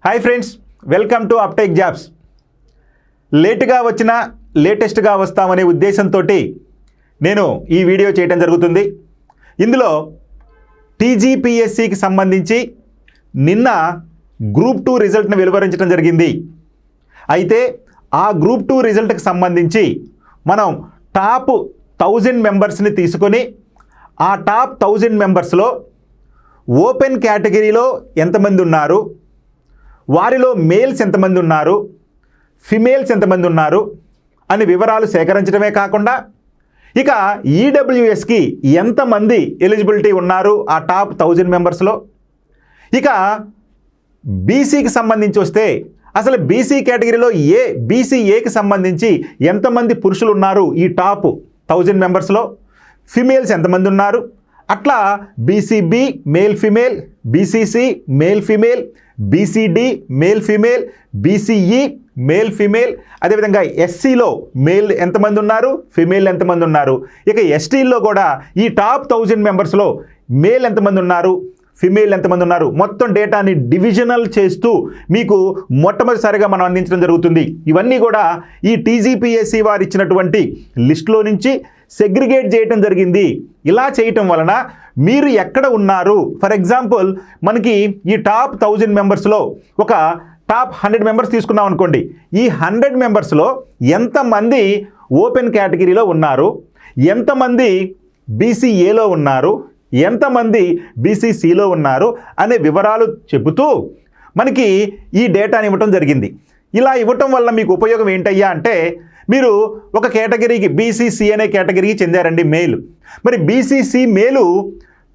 Hi friends, welcome to అప్టెక్ jobs. లేటుగా వచ్చినా లేటెస్ట్గా వస్తామనే ఉద్దేశంతో నేను ఈ వీడియో చేయడం జరుగుతుంది. ఇందులో టీజీపీఎస్సీకి సంబంధించి నిన్న గ్రూప్ 2 రిజల్ట్ని వెలువరించడం జరిగింది. అయితే ఆ గ్రూప్ 2 రిజల్ట్కి సంబంధించి మనం టాప్ 1000 మెంబర్స్ని తీసుకొని ఆ టాప్ 1000 మెంబర్స్లో ఓపెన్ కేటగిరీలో ఎంతమంది ఉన్నారు, వారిలో మేల్స్ ఎంతమంది ఉన్నారు, ఫిమేల్స్ ఎంతమంది ఉన్నారు అని వివరాలు సేకరించడమే కాకుండా ఇక ఈడబ్ల్యూఎస్కి ఎంతమంది ఎలిజిబిలిటీ ఉన్నారు ఆ టాప్ 1000 మెంబర్స్లో, ఇక బీసీకి సంబంధించి వస్తే అసలు బీసీ కేటగిరీలో బీసీఏకి సంబంధించి ఎంతమంది పురుషులు ఉన్నారు ఈ టాప్ 1000 మెంబర్స్లో, ఫిమేల్స్ ఎంతమంది ఉన్నారు, అట్లా BCB male female, BCC male female, BCD male female, BCE male female, అదేవిధంగా ఎస్సీలో మేల్ ఎంతమంది ఉన్నారు, ఫిమేల్ ఎంతమంది ఉన్నారు, ఇక ఎస్టీల్లో కూడా ఈ టాప్ 1000 మెంబర్స్లో మేల్ ఎంతమంది ఉన్నారు, ఫిమేల్ ఎంతమంది ఉన్నారు, మొత్తం డేటాని డివిజనల్ చేస్తూ మీకు మొట్టమొదటిసారిగా మనం అందించడం జరుగుతుంది. ఇవన్నీ కూడా ఈ టీజీపీఎస్సీ వారు ఇచ్చినటువంటి లిస్టులో నుంచి సెగ్రిగేట్ చేయటం జరిగింది. ఇలా చేయటం వలన మీరు ఎక్కడ ఉన్నారు, ఫర్ ఎగ్జాంపుల్ మనకి ఈ టాప్ 1000 మెంబర్స్లో ఒక టాప్ 100 మెంబర్స్ తీసుకున్నాం అనుకోండి, ఈ 100 మెంబర్స్లో ఎంతమంది ఓపెన్ కేటగిరీలో ఉన్నారు, ఎంతమంది బీసీఏలో ఉన్నారు, ఎంతమంది బీసీసీలో ఉన్నారు అనే వివరాలు చెబుతూ మనకి ఈ డేటాని ఇవ్వటం జరిగింది. ఇలా ఇవ్వటం వల్ల మీకు ఉపయోగం ఏంటయ్యా అంటే, మీరు ఒక కేటగిరీకి బీసీసీ అనే కేటగిరీకి చెందారండి మేలు. మరి బీసీసీ మేలు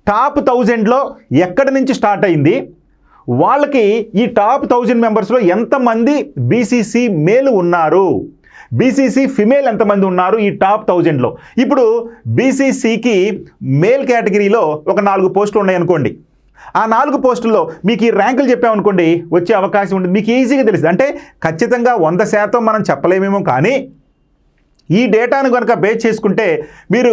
టాప్ 1000లో ఎక్కడి నుంచి స్టార్ట్ అయింది, వాళ్ళకి ఈ టాప్ 1000 మెంబర్స్లో ఎంతమంది బీసీసీ మేలు ఉన్నారు, బీసీసీ ఫిమేల్ ఎంతమంది ఉన్నారు ఈ టాప్ 1000లో. ఇప్పుడు బీసీసీకి మేల్ కేటగిరీలో ఒక 4 పోస్టులు ఉన్నాయనుకోండి, ఆ 4 పోస్టుల్లో మీకు ఈ ర్యాంకులు చెప్పామనుకోండి వచ్చే అవకాశం ఉంటుంది. మీకు ఈజీగా తెలుస్తుంది. అంటే ఖచ్చితంగా 100% మనం చెప్పలేమేమో, కానీ ఈ డేటాను కనుక బేస్ చేసుకుంటే మీరు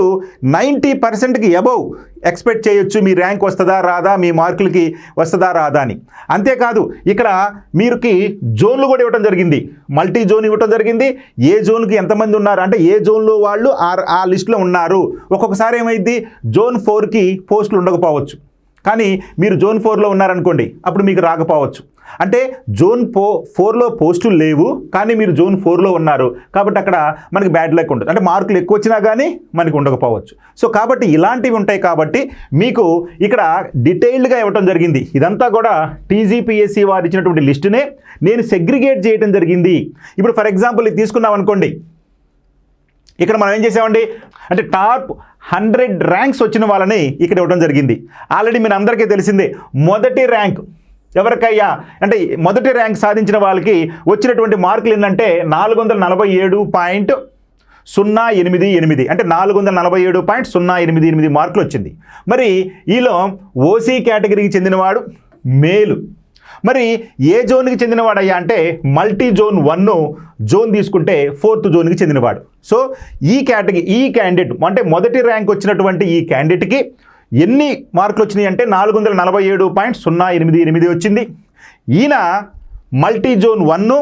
90%కి అబౌవ్ ఎక్స్పెక్ట్ చేయొచ్చు మీ ర్యాంక్ వస్తుందా రాదా, మీ మార్కులకి వస్తుందా రాదా అని. అంతేకాదు ఇక్కడ మీరుకి జోన్లు కూడా ఇవ్వడం జరిగింది, మల్టీ జోన్ ఇవ్వడం జరిగింది. ఏ జోన్కి ఎంతమంది ఉన్నారు అంటే ఏ జోన్లో వాళ్ళు ఆ లిస్టులో ఉన్నారు. ఒక్కొక్కసారి ఏమైంది, జోన్ 4కి పోస్టులు ఉండకపోవచ్చు, కానీ మీరు జోన్ 4లో ఉన్నారనుకోండి అప్పుడు మీకు రాకపోవచ్చు. అంటే జోన్ 4లో పోస్టులు లేవు కానీ మీరు జోన్ 4లో ఉన్నారు కాబట్టి అక్కడ మనకి బ్యాడ్ లక్ ఉంటుంది. అంటే మార్కులు ఎక్కువ వచ్చినా కానీ మనకి ఉండకపోవచ్చు. సో కాబట్టి ఇలాంటివి ఉంటాయి. కాబట్టి మీకు ఇక్కడ డీటెయిల్డ్గా ఇవ్వటం జరిగింది. ఇదంతా కూడా టీజీపీఎస్సీ వారు ఇచ్చినటువంటి లిస్టునే నేను సెగ్రిగేట్ చేయడం జరిగింది. ఇప్పుడు ఫర్ ఎగ్జాంపుల్ ఇది తీసుకున్నాం అనుకోండి, ఇక్కడ మనం ఏం చేసామండి అంటే టాప్ 100 ర్యాంక్స్ వచ్చిన వాళ్ళని ఇక్కడ ఇవ్వడం జరిగింది. ఆల్రెడీ మీరు అందరికీ తెలిసిందే, మొదటి ర్యాంక్ ఎవరికయ్యా అంటే మొదటి ర్యాంక్ సాధించిన వాళ్ళకి వచ్చినటువంటి మార్కులు ఏంటంటే 447.088 అంటే 447.088 మార్కులు వచ్చింది. మరి ఈలో ఓసీ కేటగిరీకి చెందినవాడు మేలు. మరి ఏ జోన్కి చెందినవాడయ్యా అంటే మల్టీ జోన్ 1 జోన్ తీసుకుంటే 4th జోన్కి చెందినవాడు. సో ఈ క్యాండిడేట్ అంటే మొదటి ర్యాంక్ వచ్చినటువంటి ఈ క్యాండిడేట్కి ఎన్ని మార్కులు వచ్చినాయి అంటే 447.088 వచ్చింది. ఈయన మల్టీ జోన్ 1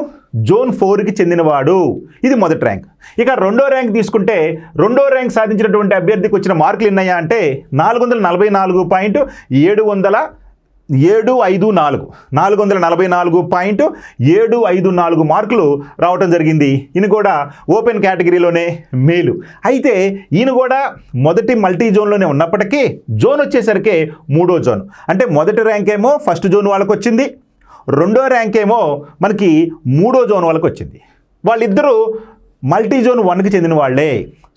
జోన్ 4కి చెందినవాడు. ఇది మొదటి ర్యాంక్. ఇక రెండో ర్యాంక్ తీసుకుంటే రెండో ర్యాంక్ సాధించినటువంటి అభ్యర్థికి వచ్చిన మార్కులు ఎన్నయ్యా అంటే 444.754 మార్కులు రావటం జరిగింది. ఈయన కూడా ఓపెన్ కేటగిరీలోనే మేలు. అయితే ఈయన కూడా మొదటి మల్టీ జోన్లోనే ఉన్నప్పటికీ జోన్ వచ్చేసరికి 3వ జోన్. అంటే మొదటి ర్యాంక్ ఏమో ఫస్ట్ జోన్ వాళ్ళకు వచ్చింది, రెండో ర్యాంక్ ఏమో మనకి 3వ జోన్ వాళ్ళకి వచ్చింది. వాళ్ళిద్దరూ మల్టీ జోన్ 1కి చెందిన వాళ్ళే.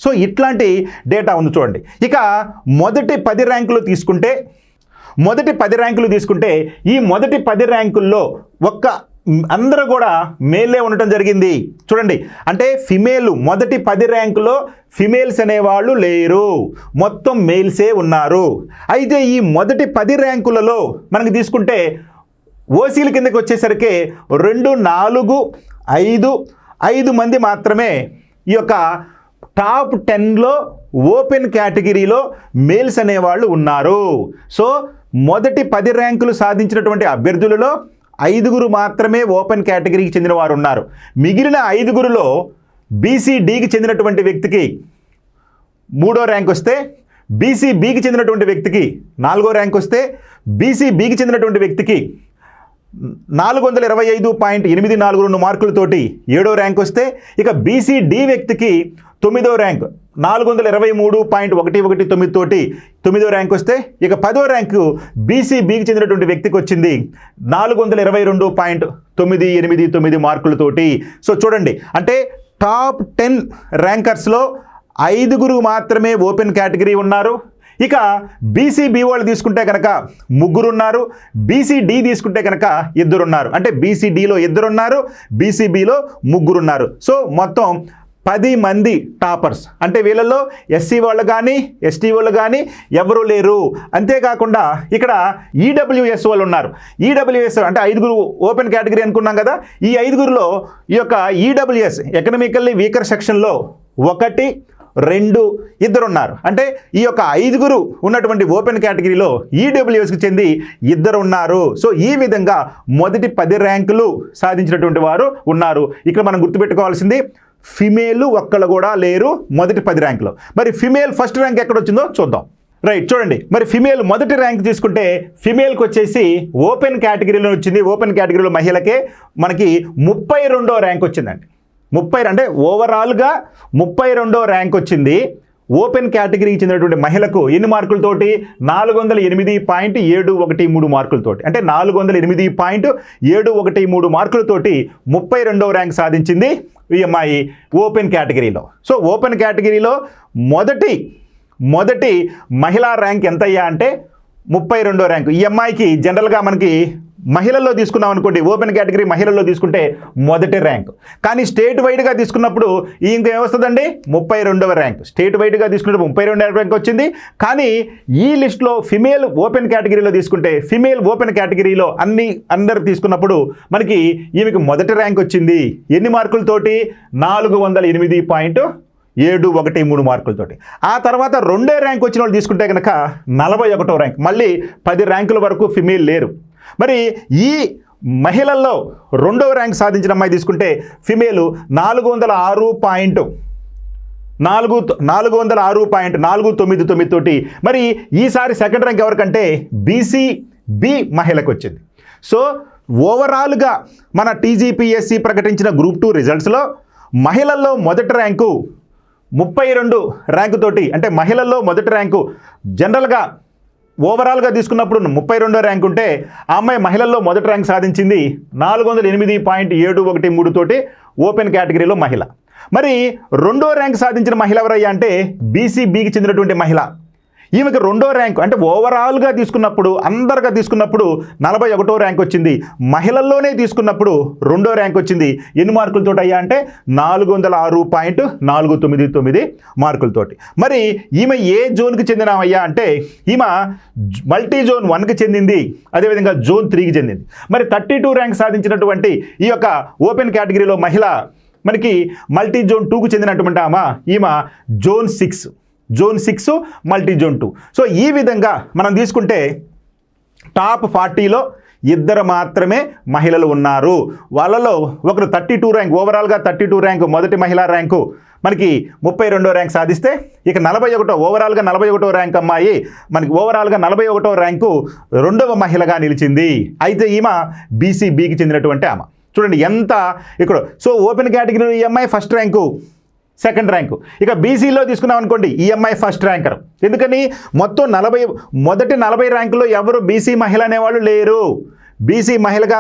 సో ఇట్లాంటి డేటా ఉంది చూడండి. ఇక మొదటి 10 ర్యాంకులు తీసుకుంటే ఈ మొదటి 10 ర్యాంకుల్లో అందరూ కూడా మేలే ఉండటం జరిగింది. చూడండి, అంటే ఫిమేల్ మొదటి 10 ర్యాంకులో ఫిమేల్స్ అనేవాళ్ళు లేరు, మొత్తం మేల్సే ఉన్నారు. అయితే ఈ మొదటి 10 ర్యాంకులలో మనకి తీసుకుంటే ఓసీల కిందకి వచ్చేసరికి 2, 4, 5 మంది మాత్రమే ఈ యొక్క టాప్ 10లో ఓపెన్ కేటగిరీలో మేల్స్ అనేవాళ్ళు ఉన్నారు. సో మొదటి 10 ర్యాంకులు సాధించినటువంటి అభ్యర్థులలో 5 మాత్రమే ఓపెన్ కేటగిరీకి చెందిన వారు ఉన్నారు. మిగిలిన 5లో బీసీడీకి చెందినటువంటి వ్యక్తికి 3వ ర్యాంక్ వస్తే, బీసీబీకి చెందినటువంటి వ్యక్తికి 4వ ర్యాంక్ వస్తే, బీసీబీకి చెందినటువంటి వ్యక్తికి 425.842 మార్కులతోటి 7వ ర్యాంక్ వస్తే, ఇక బీసీడీ వ్యక్తికి 9వ ర్యాంక్ 423.119 తోటి 9వ ర్యాంక్ వస్తే, ఇక 10వ ర్యాంకు బీసీబీకి చెందినటువంటి వ్యక్తికి వచ్చింది 422.989 మార్కులతోటి. సో చూడండి, అంటే టాప్ 10 ర్యాంకర్స్లో 5 మాత్రమే ఓపెన్ కేటగిరీ ఉన్నారు. ఇక బీసీబీ వాళ్ళు తీసుకుంటే కనుక 3 ఉన్నారు, బీసీడీ తీసుకుంటే కనుక 2 ఉన్నారు. అంటే బీసీడీలో 2 ఉన్నారు, బీసీబీలో 3 ఉన్నారు. సో మొత్తం 10 మంది టాపర్స్. అంటే వీళ్ళల్లో ఎస్సీ వాళ్ళు కానీ ఎస్టీ వాళ్ళు కానీ ఎవరూ లేరు. అంతేకాకుండా ఇక్కడ ఈడబ్ల్యూఎస్ వాళ్ళు ఉన్నారు. ఈడబ్ల్యూఎస్ అంటే 5 ఓపెన్ కేటగిరీ అనుకున్నాం కదా. ఈ 5లో ఈ యొక్క ఈడబ్ల్యూఎస్ ఎకనామికల్లీ వీకర్ సెక్షన్లో 1, 2, 2 ఉన్నారు. అంటే ఈ యొక్క 5 ఉన్నటువంటి ఓపెన్ కేటగిరీలో ఈడబ్ల్యూఎస్కి చెంది 2 ఉన్నారు. సో ఈ విధంగా మొదటి 10 ర్యాంకులు సాధించినటువంటి వారు ఉన్నారు. ఇక్కడ మనం గుర్తుపెట్టుకోవాల్సింది ఫిమేల్ ఒక్కళ్ళు కూడా లేరు మొదటి 10 ర్యాంకులో. మరి ఫిమేల్ ఫస్ట్ ర్యాంక్ ఎక్కడ వచ్చిందో చూద్దాం. రైట్, చూడండి, మరి ఫిమేల్ మొదటి ర్యాంక్ తీసుకుంటే ఫిమేల్కి వచ్చేసి ఓపెన్ కేటగిరీలో వచ్చింది. ఓపెన్ కేటగిరీలో మహిళకే మనకి 32వ ర్యాంక్ వచ్చిందండి. 30 అంటే ఓవరాల్గా 32వ ర్యాంక్ వచ్చింది. ఓపెన్ కేటగిరీకి చెందినటువంటి మహిళకు ఎన్ని మార్కులతోటి? 408.713 మార్కులతోటి. అంటే 408.713 మార్కులతోటి 32వ ర్యాంక్ సాధించింది ఈ అమ్మాయి ఓపెన్ కేటగిరీలో. సో ఓపెన్ కేటగిరీలో మొదటి మహిళా ర్యాంక్ ఎంతయ్యా అంటే 32వ ర్యాంకు. ఈ అమ్మాయికి జనరల్గా మనకి మహిళల్లో తీసుకున్నాం అనుకోండి, ఓపెన్ కేటగిరీ మహిళల్లో తీసుకుంటే మొదటి ర్యాంక్. కానీ స్టేట్ వైడ్గా తీసుకున్నప్పుడు ఇంకేమొస్తుందండి? 32వ ర్యాంక్. స్టేట్ వైడ్గా తీసుకున్నప్పుడు 32వ ర్యాంక్ వచ్చింది. కానీ ఈ లిస్ట్లో ఫిమేల్ ఓపెన్ కేటగిరీలో తీసుకుంటే, ఫిమేల్ ఓపెన్ కేటగిరీలో అందరు తీసుకున్నప్పుడు మనకి ఈమెకి మొదటి ర్యాంక్ వచ్చింది. ఎన్ని మార్కులతోటి? 408.713 మార్కులతోటి. ఆ తర్వాత 2వ ర్యాంక్ వచ్చిన వాళ్ళు తీసుకుంటే కనుక 41వ ర్యాంక్. మళ్ళీ 10 ర్యాంకుల వరకు ఫిమేల్ లేరు. మరి ఈ మహిళల్లో 2వ ర్యాంక్ సాధించిన అమ్మాయి తీసుకుంటే ఫిమేలు 406.499 తోటి. మరి ఈసారి సెకండ్ ర్యాంక్ ఎవరికంటే బీసీబీ మహిళకు వచ్చింది. సో ఓవరాల్గా మన టీజీపీఎస్సీ ప్రకటించిన గ్రూప్ 2 రిజల్ట్స్లో మహిళల్లో మొదటి ర్యాంకు 32 ర్యాంకు తోటి, అంటే మహిళల్లో మొదటి ర్యాంకు జనరల్గా ఓవరాల్గా తీసుకున్నప్పుడు 32వ ర్యాంక్ ఉంటే ఆ అమ్మాయి మహిళల్లో మొదటి ర్యాంక్ సాధించింది 408.713 తోటి ఓపెన్ కేటగిరీలో మహిళ. మరి 2వ ర్యాంక్ సాధించిన మహిళ ఎవరయ్యా అంటే బీసీబీకి చెందినటువంటి మహిళ. ఈమెకి 2వ ర్యాంక్ అంటే ఓవరాల్గా తీసుకున్నప్పుడు అందరిగా తీసుకున్నప్పుడు 41వ ర్యాంక్ వచ్చింది. మహిళల్లోనే తీసుకున్నప్పుడు 2వ ర్యాంక్ వచ్చింది. ఎన్ని మార్కులతో అయ్యా అంటే 406.499 మార్కులతోటి. మరి ఈమె ఏ జోన్కి చెందినవయ్యా అంటే ఈమె మల్టీ జోన్ 1కి చెందింది, అదేవిధంగా జోన్ 3కి చెందింది. మరి 32 ర్యాంక్ సాధించినటువంటి ఈ యొక్క ఓపెన్ కేటగిరీలో మహిళ మనకి మల్టీ జోన్ 2కు చెందినటువంటి ఈమె జోన్ 6 మల్టీ జోన్ 2. సో ఈ విధంగా మనం తీసుకుంటే టాప్ 40లో 2 మాత్రమే మహిళలు ఉన్నారు. వాళ్ళలో ఒకరు 32 ర్యాంక్, ఓవరాల్గా 32 ర్యాంకు మొదటి మహిళా ర్యాంకు మనకి 32వ ర్యాంక్ సాధిస్తే, ఇక 41 ఓవరాల్గా 41వ ర్యాంక్ అమ్మాయి మనకి ఓవరాల్గా 41వ ర్యాంకు 2వ మహిళగా నిలిచింది. అయితే ఈమె బీసీబీకి చెందినటువంటి ఆమె. చూడండి ఎంత ఇక్కడ. సో ఓపెన్ కేటగిరీలో ఈ అమ్మాయి ఫస్ట్ ర్యాంకు, సెకండ్ ర్యాంకు. ఇక బీసీలో తీసుకున్నాం అనుకోండి, ఈ అమ్మాయి ఫస్ట్ ర్యాంకర్. ఎందుకని మొత్తం మొదటి 40 ర్యాంకులో ఎవరు బీసీ మహిళ అనేవాళ్ళు లేరు. బీసీ మహిళగా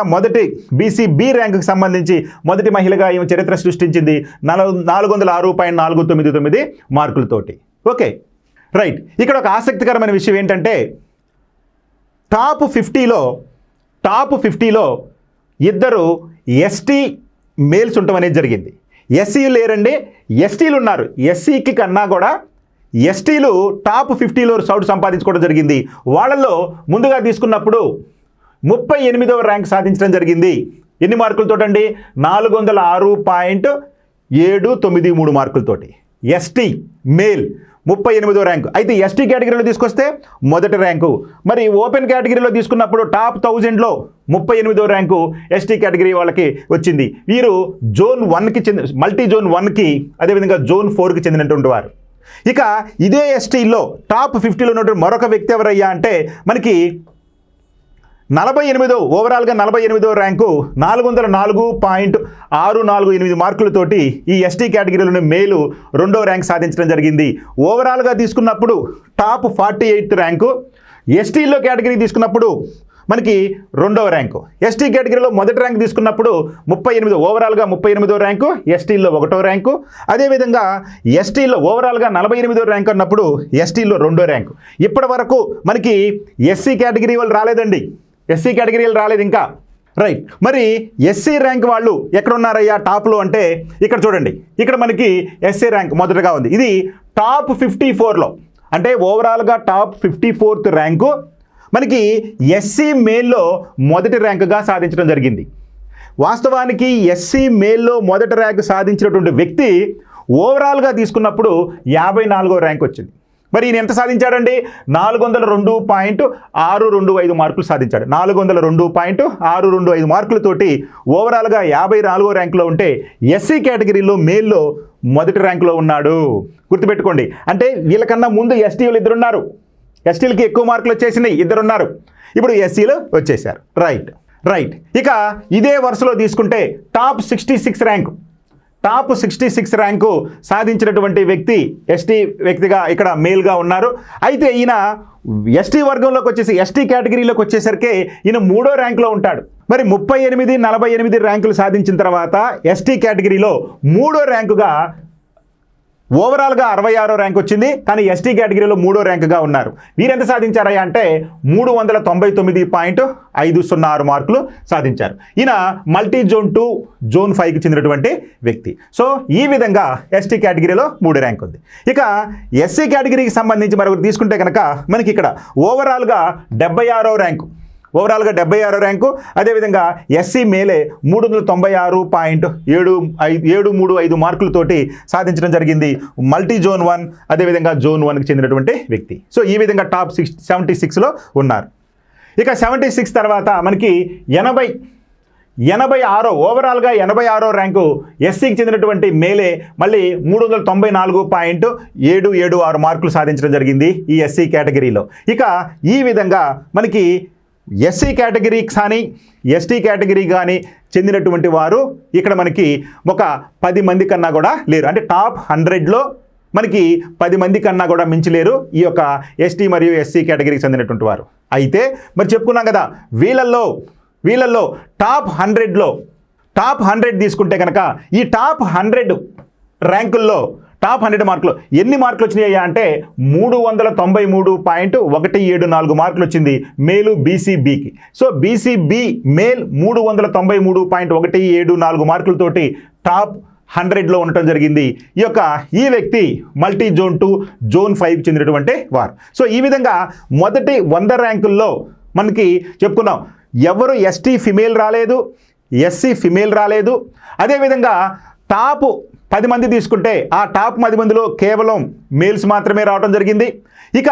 బీసీబీ ర్యాంకుకి సంబంధించి మొదటి మహిళగా ఈమె చరిత్ర సృష్టించింది 406.499 మార్కులతోటి. Okay, right. ఇక్కడ ఒక ఆసక్తికరమైన విషయం ఏంటంటే టాప్ 50లో 2 ఎస్టీ మేల్స్ ఉండటం అనేది జరిగింది. ఎస్సీలు లేరండి, ఎస్టీలు ఉన్నారు. ఎస్సీకి కన్నా కూడా ఎస్టీలు టాప్ 50లో చోటు సంపాదించుకోవడం జరిగింది. వాళ్ళల్లో ముందుగా తీసుకున్నప్పుడు 38వ ర్యాంక్ సాధించడం జరిగింది. ఎన్ని మార్కులతోటండి? 406.793 మార్కులతోటి. ఎస్టీ మేల్ 38వ ర్యాంకు. అయితే ఎస్టీ కేటగిరీలో తీసుకొస్తే మొదటి ర్యాంకు. మరి ఓపెన్ కేటగిరీలో తీసుకున్నప్పుడు టాప్ 1000లో 38వ ర్యాంకు ఎస్టీ కేటగిరీ వాళ్ళకి వచ్చింది. వీరు జోన్ 1కి చెందిన, మల్టీ జోన్ 1కి, అదేవిధంగా జోన్ 4కి చెందినటువంటి వారు. ఇక ఇదే ఎస్టీలో టాప్ 50లో ఉన్నటువంటి మరొక వ్యక్తి ఎవరయ్యా అంటే మనకి 48వ ఓవరాల్గా 48వ ర్యాంకు 404.648 మార్కులతోటి ఈ ఎస్టీ కేటగిరీలోని మేలు 2వ ర్యాంక్ సాధించడం జరిగింది. ఓవరాల్గా తీసుకున్నప్పుడు టాప్ 48th ర్యాంకు, ఎస్టీలో కేటగిరీ తీసుకున్నప్పుడు మనకి 2వ ర్యాంకు, ఎస్టీ కేటగిరీలో మొదటి ర్యాంక్ తీసుకున్నప్పుడు 38 ఓవరాల్గా 38వ ర్యాంకు, ఎస్టీలో 1వ ర్యాంకు, అదేవిధంగా ఎస్టీలో ఓవరాల్గా 48వ ర్యాంకు అన్నప్పుడు ఎస్టీలో 2వ ర్యాంకు. ఇప్పటి వరకు మనకి ఎస్సీ కేటగిరీ వాళ్ళు రాలేదండి, ఎస్సీ కేటగిరీలు రాలేదు ఇంకా. రైట్, మరి ఎస్సీ ర్యాంక్ వాళ్ళు ఎక్కడ ఉన్నారయ్యా టాప్లో అంటే ఇక్కడ చూడండి, ఇక్కడ మనకి ఎస్సీ ర్యాంక్ మొదటగా ఉంది. ఇది టాప్ 54లో, అంటే ఓవరాల్గా టాప్ 54th ర్యాంకు మనకి ఎస్సీ మేల్లో మొదటి ర్యాంకుగా సాధించడం జరిగింది. వాస్తవానికి ఎస్సీ మేల్లో మొదటి ర్యాంకు సాధించినటువంటి వ్యక్తి ఓవరాల్గా తీసుకున్నప్పుడు 54వ ర్యాంక్ వచ్చింది. మరి ఈయన ఎంత సాధించాడండి? 402.625 మార్కులు సాధించాడు. 402.625 మార్కులతోటి ఓవరాల్గా 54వ ర్యాంకులో ఉంటే ఎస్సీ కేటగిరీలో మేల్లో మొదటి ర్యాంకులో ఉన్నాడు. గుర్తుపెట్టుకోండి, అంటే వీళ్ళకన్నా ముందు ఎస్టీలు ఇద్దరున్నారు, ఎస్టీలకి ఎక్కువ మార్కులు వచ్చేసినాయి, ఇద్దరున్నారు, ఇప్పుడు ఎస్సీలు వచ్చేసారు. రైట్. ఇక ఇదే వరుసలో తీసుకుంటే టాప్ 66 ర్యాంకు, టాప్ 66 ర్యాంకు సాధించినటువంటి వ్యక్తి ఎస్టీ వ్యక్తిగా ఇక్కడ మేల్గా ఉన్నారు. అయితే ఈయన ఎస్టీ వర్గంలోకి వచ్చేసి ఎస్టీ కేటగిరీలోకి వచ్చేసరికి ఈయన 3వ ర్యాంకులో ఉంటాడు. మరి 38, 48 ర్యాంకులు సాధించిన తర్వాత ఎస్టీ కేటగిరీలో 3వ ర్యాంకుగా, ఓవరాల్గా 66వ ర్యాంక్ వచ్చింది, కానీ ఎస్టీ కేటగిరీలో 3వ ర్యాంకుగా ఉన్నారు. వీరెంత సాధించారయ్యా అంటే 399.506 మార్కులు సాధించారు. ఈయన మల్టీ జోన్ 2 జోన్ 5కి చెందినటువంటి వ్యక్తి. సో ఈ విధంగా ఎస్టీ కేటగిరీలో 3వ ర్యాంక్ ఉంది. ఇక ఎస్సీ కేటగిరీకి సంబంధించి మరొకటి తీసుకుంటే కనుక మనకి ఇక్కడ ఓవరాల్గా 76వ ర్యాంకు, ఓవరాల్గా 76వ ర్యాంకు, అదేవిధంగా ఎస్సీ మేలే 396.735 మార్కులతోటి సాధించడం జరిగింది. మల్టీ జోన్ 1, అదేవిధంగా జోన్ 1కి చెందినటువంటి వ్యక్తి. సో ఈ విధంగా టాప్ 76లో ఉన్నారు. ఇక 76 తర్వాత మనకి 86 ఓవరాల్గా 86వ ర్యాంకు ఎస్సీకి చెందినటువంటి మేలే మళ్ళీ 394.776 మార్కులు సాధించడం జరిగింది ఈ ఎస్సీ కేటగిరీలో. ఇక ఈ విధంగా మనకి ఎస్సీ కేటగిరీకి కానీ ఎస్టీ కేటగిరీ కానీ చెందినటువంటి వారు ఇక్కడ మనకి ఒక 10 మంది కన్నా కూడా లేరు. అంటే టాప్ 100లో మనకి 10 మంది కన్నా కూడా మించలేరు ఈ యొక్క ఎస్టీ మరియు ఎస్సీ కేటగిరీకి చెందినటువంటి వారు. అయితే మరి చెప్పుకున్నాం కదా, వీళ్ళల్లో టాప్ 100లో టాప్ 100 తీసుకుంటే కనుక ఈ టాప్ 100 ర్యాంకుల్లో టాప్ 100 మార్కులు ఎన్ని మార్కులు వచ్చినాయి అంటే 393.174 మార్కులు వచ్చింది మేలు బీసీబీకి. సో బీసీబీ మేల్ 393.174 మార్కులతోటి టాప్ 100లో ఉండటం జరిగింది. ఈ వ్యక్తి మల్టీ జోన్ 2 జోన్ 5కి చెందినటువంటి వారు. సో ఈ విధంగా మొదటి 100 ర్యాంకుల్లో మనకి చెప్పుకున్నాం, ఎవరు ఎస్టీ ఫిమేల్ రాలేదు, ఎస్సీ ఫిమేల్ రాలేదు. అదేవిధంగా టాప్ 10 మంది తీసుకుంటే ఆ టాప్ 10 మందిలో కేవలం మేల్స్ మాత్రమే రావడం జరిగింది. ఇక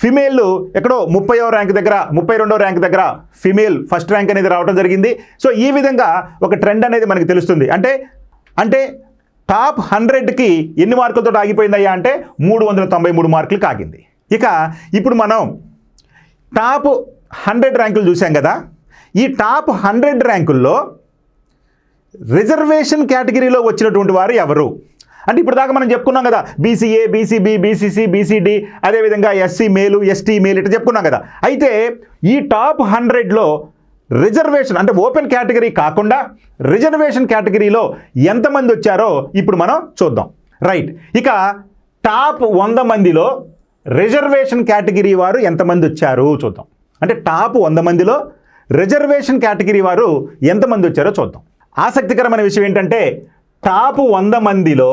ఫిమేల్ ఎక్కడో 30వ ర్యాంక్ దగ్గర, 32వ ర్యాంక్ దగ్గర ఫిమేల్ ఫస్ట్ ర్యాంక్ అనేది రావడం జరిగింది. సో ఈ విధంగా ఒక ట్రెండ్ అనేది మనకి తెలుస్తుంది. అంటే టాప్ 100కి ఎన్ని మార్కులతో ఆగిపోయిందయ్యా అంటే 393 మార్కులకు ఆగింది. ఇక ఇప్పుడు మనం టాప్ 100 ర్యాంకులు చూసాం కదా, ఈ టాప్ 100 ర్యాంకుల్లో రిజర్వేషన్ కేటగిరీలో వచ్చినటువంటి వారు ఎవరు అంటే ఇప్పుడు దాకా మనం చెప్పుకున్నాం కదా, బీసీఏ, బీసీబీ, బీసీసీ, బీసీడీ, అదేవిధంగా ఎస్సీ మేలు, ఎస్టీ మేలు ఇట్లా చెప్పుకున్నాం కదా. అయితే ఈ టాప్ 100లో రిజర్వేషన్ అంటే ఓపెన్ కేటగిరీ కాకుండా రిజర్వేషన్ కేటగిరీలో ఎంతమంది వచ్చారో ఇప్పుడు మనం చూద్దాం. రైట్, ఇక టాప్ 100 మందిలో రిజర్వేషన్ కేటగిరీ వారు ఎంతమంది వచ్చారు చూద్దాం. అంటే టాప్ 100 మందిలో రిజర్వేషన్ కేటగిరీ వారు ఎంతమంది వచ్చారో చూద్దాం. ఆసక్తికరమైన విషయం ఏంటంటే టాప్ 100 మందిలో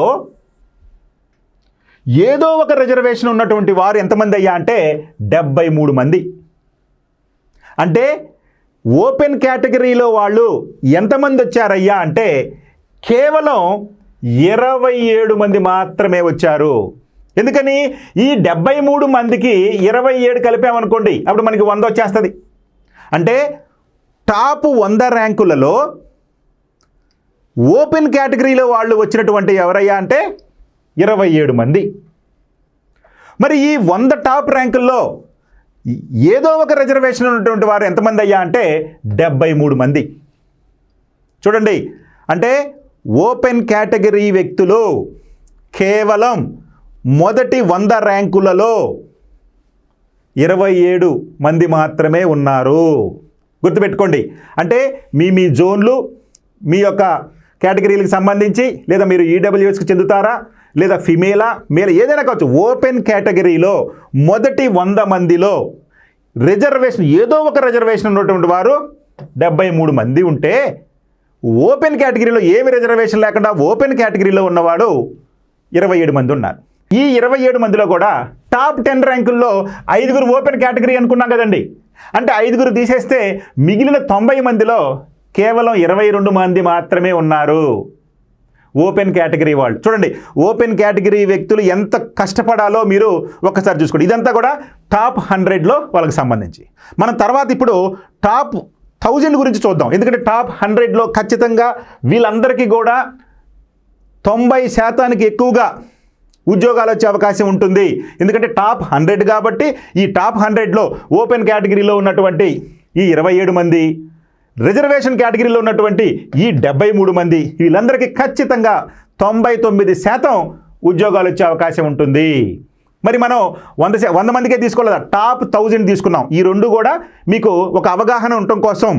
ఏదో ఒక రిజర్వేషన్ ఉన్నటువంటి వారు ఎంతమంది అయ్యా అంటే 73 మంది. అంటే ఓపెన్ కేటగిరీలో వాళ్ళు ఎంతమంది వచ్చారయ్యా అంటే కేవలం 27 మంది మాత్రమే వచ్చారు. ఎందుకని ఈ 73 మందికి 27 కలిపామనుకోండి, అప్పుడు మనకి 100 వచ్చేస్తుంది. అంటే టాప్ 100 ర్యాంకులలో ఓపెన్ కేటగిరీలో వాళ్ళు వచ్చినటువంటి ఎవరయ్యా అంటే 27 మంది. మరి ఈ 100 టాప్ ర్యాంకుల్లో ఏదో ఒక రిజర్వేషన్ ఉన్నటువంటి వారు ఎంతమంది అయ్యా అంటే 73 మంది. చూడండి, అంటే ఓపెన్ కేటగిరీ వ్యక్తులు కేవలం మొదటి 100 ర్యాంకులలో 27 మంది మాత్రమే ఉన్నారు. గుర్తుపెట్టుకోండి. అంటే మీ జోన్లు, మీ యొక్క కేటగిరీలకు సంబంధించి, లేదా మీరు ఈడబ్ల్యూఎస్కి చెందుతారా, లేదా ఫిమేలా మేల్ ఏదైనా కావచ్చు, ఓపెన్ కేటగిరీలో మొదటి 100 మందిలో రిజర్వేషన్, ఏదో ఒక రిజర్వేషన్ ఉన్నటువంటి వారు 73 మంది ఉంటే, ఓపెన్ కేటగిరీలో ఏమి రిజర్వేషన్ లేకుండా ఓపెన్ కేటగిరీలో ఉన్నవాడు 27 మంది ఉన్నారు. ఈ 27 మందిలో కూడా టాప్ 10 ర్యాంకుల్లో 5 ఓపెన్ కేటగిరీ అనుకున్నాం కదండి. అంటే 5 తీసేస్తే మిగిలిన 90 మందిలో కేవలం 22 మంది మాత్రమే ఉన్నారు ఓపెన్ కేటగిరీ వాళ్ళు. చూడండి, ఓపెన్ కేటగిరీ వ్యక్తులు ఎంత కష్టపడాలో మీరు ఒక్కసారి చూసుకోండి. ఇదంతా కూడా టాప్ 100లో వాళ్ళకి సంబంధించి. మనం తర్వాత ఇప్పుడు టాప్ 1000 గురించి చూద్దాం. ఎందుకంటే టాప్ 100లో ఖచ్చితంగా వీళ్ళందరికీ కూడా 90% ఎక్కువగా ఉద్యోగాలు వచ్చే అవకాశం ఉంటుంది. ఎందుకంటే టాప్ 100 కాబట్టి ఈ టాప్ 100లో ఓపెన్ కేటగిరీలో ఉన్నటువంటి ఈ 27 మంది, రిజర్వేషన్ కేటగిరీలో ఉన్నటువంటి ఈ 73 మంది, వీళ్ళందరికీ ఖచ్చితంగా 99% ఉద్యోగాలు వచ్చే అవకాశం ఉంటుంది. మరి మనం 100 మందికే తీసుకోలేదా, టాప్ 1000 తీసుకున్నాం. ఈ రెండు కూడా మీకు ఒక అవగాహన ఉండటం కోసం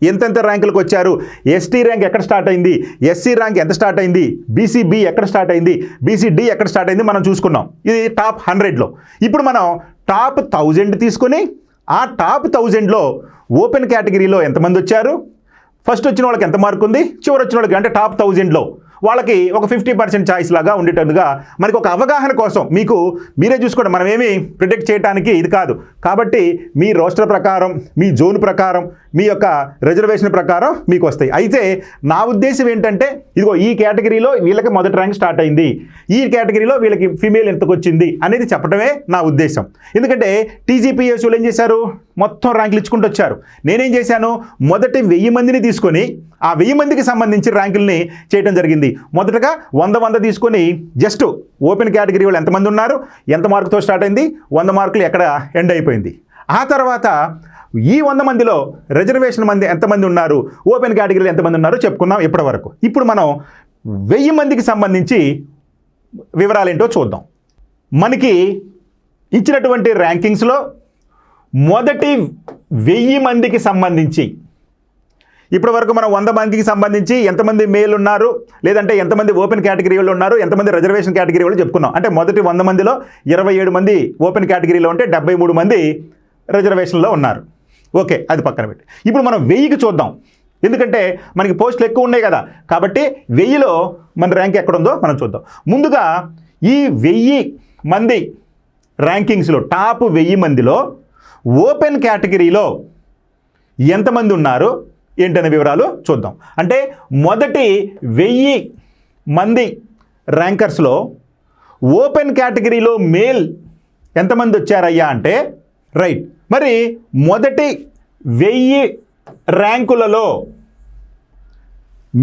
ఎంతెంత ర్యాంకులకు వచ్చారు, ఎస్టీ ర్యాంక్ ఎక్కడ స్టార్ట్ అయింది, ఎస్సీ ర్యాంక్ ఎంత స్టార్ట్ అయింది, బీసీబీ ఎక్కడ స్టార్ట్ అయింది, బీసీడీ ఎక్కడ స్టార్ట్ అయింది మనం చూసుకున్నాం. ఇది టాప్ 100లో. ఇప్పుడు మనం టాప్ 1000 తీసుకొని ఆ టాప్ 1000లో ఓపెన్ కేటగిరీలో ఎంతమంది వచ్చారు, ఫస్ట్ వచ్చిన వాళ్ళకి ఎంత మార్కు ఉంది, చివరి వచ్చిన వాళ్ళకి అంటే టాప్ 1000లో వాళ్ళకి ఒక 50% ఛాయిస్ లాగా ఉండేటట్టుగా మనకి ఒక అవగాహన కోసం మీకు మీరే చూసుకోండి. మనం ఏమి ప్రిడిక్ట్ చేయడానికి ఇది కాదు. కాబట్టి మీ రోస్టర్ ప్రకారం, మీ జోన్ ప్రకారం, మీ యొక్క రిజర్వేషన్ ప్రకారం మీకు వస్తాయి. అయితే నా ఉద్దేశం ఏంటంటే, ఇదిగో ఈ కేటగిరీలో వీళ్ళకి మొదటి ర్యాంక్ స్టార్ట్ అయింది, ఈ కేటగిరీలో వీళ్ళకి ఫీమేల్ ఎంతకు వచ్చింది అనేది చెప్పడమే నా ఉద్దేశం. ఎందుకంటే టీజీపీఎస్యూలు ఏం చేశారు, మొత్తం ర్యాంకులు ఇచ్చుకుంటూ వచ్చారు. నేనేం చేశాను, మొదటి 1000 మందిని తీసుకొని ఆ 1000 మందికి సంబంధించి ర్యాంకుల్ని చేయడం జరిగింది. మొదటగా 100 తీసుకొని జస్ట్ ఓపెన్ కేటగిరీ వాళ్ళు ఎంతమంది ఉన్నారు, ఎంత మార్కుతో స్టార్ట్ అయింది, 100 మార్కులు ఎక్కడ ఎండ్ అయిపోయింది. ఆ తర్వాత ఈ 100 మందిలో రిజర్వేషన్ మంది ఎంతమంది ఉన్నారు, ఓపెన్ కేటగిరీలో ఎంతమంది ఉన్నారో చెప్పుకున్నాం ఇప్పటి వరకు. ఇప్పుడు మనం 1000 మందికి సంబంధించి వివరాలు ఏంటో చూద్దాం. మనకి ఇచ్చినటువంటి ర్యాంకింగ్స్లో మొదటి 1000 మందికి సంబంధించి ఇప్పటి వరకు మనం 100 మందికి సంబంధించి ఎంతమంది మేల్ ఉన్నారు, లేదంటే ఎంతమంది ఓపెన్ కేటగిరీ వాళ్ళు ఉన్నారు, ఎంతమంది రిజర్వేషన్ కేటగిరీ వాళ్ళు చెప్పుకున్నాం. అంటే మొదటి 100 మందిలో 27 మంది ఓపెన్ కేటగిరీలో ఉంటే 73 మంది రిజర్వేషన్లో ఉన్నారు. ఓకే, అది పక్కన పెట్టి ఇప్పుడు మనం 1000కి చూద్దాం. ఎందుకంటే మనకి పోస్టులు ఎక్కువ ఉన్నాయి కదా, కాబట్టి 1000లో మన ర్యాంక్ ఎక్కడుందో మనం చూద్దాం. ముందుగా ఈ 1000 మంది ర్యాంకింగ్స్లో టాప్ 1000 మందిలో ఓపెన్ కేటగిరీలో ఎంతమంది ఉన్నారు ఏంటనే వివరాలు చూద్దాం. అంటే మొదటి 1000 మంది ర్యాంకర్స్లో ఓపెన్ కేటగిరీలో మేల్ ఎంతమంది వచ్చారయ్యా అంటే, రైట్, మరి మొదటి 1000 ర్యాంకులలో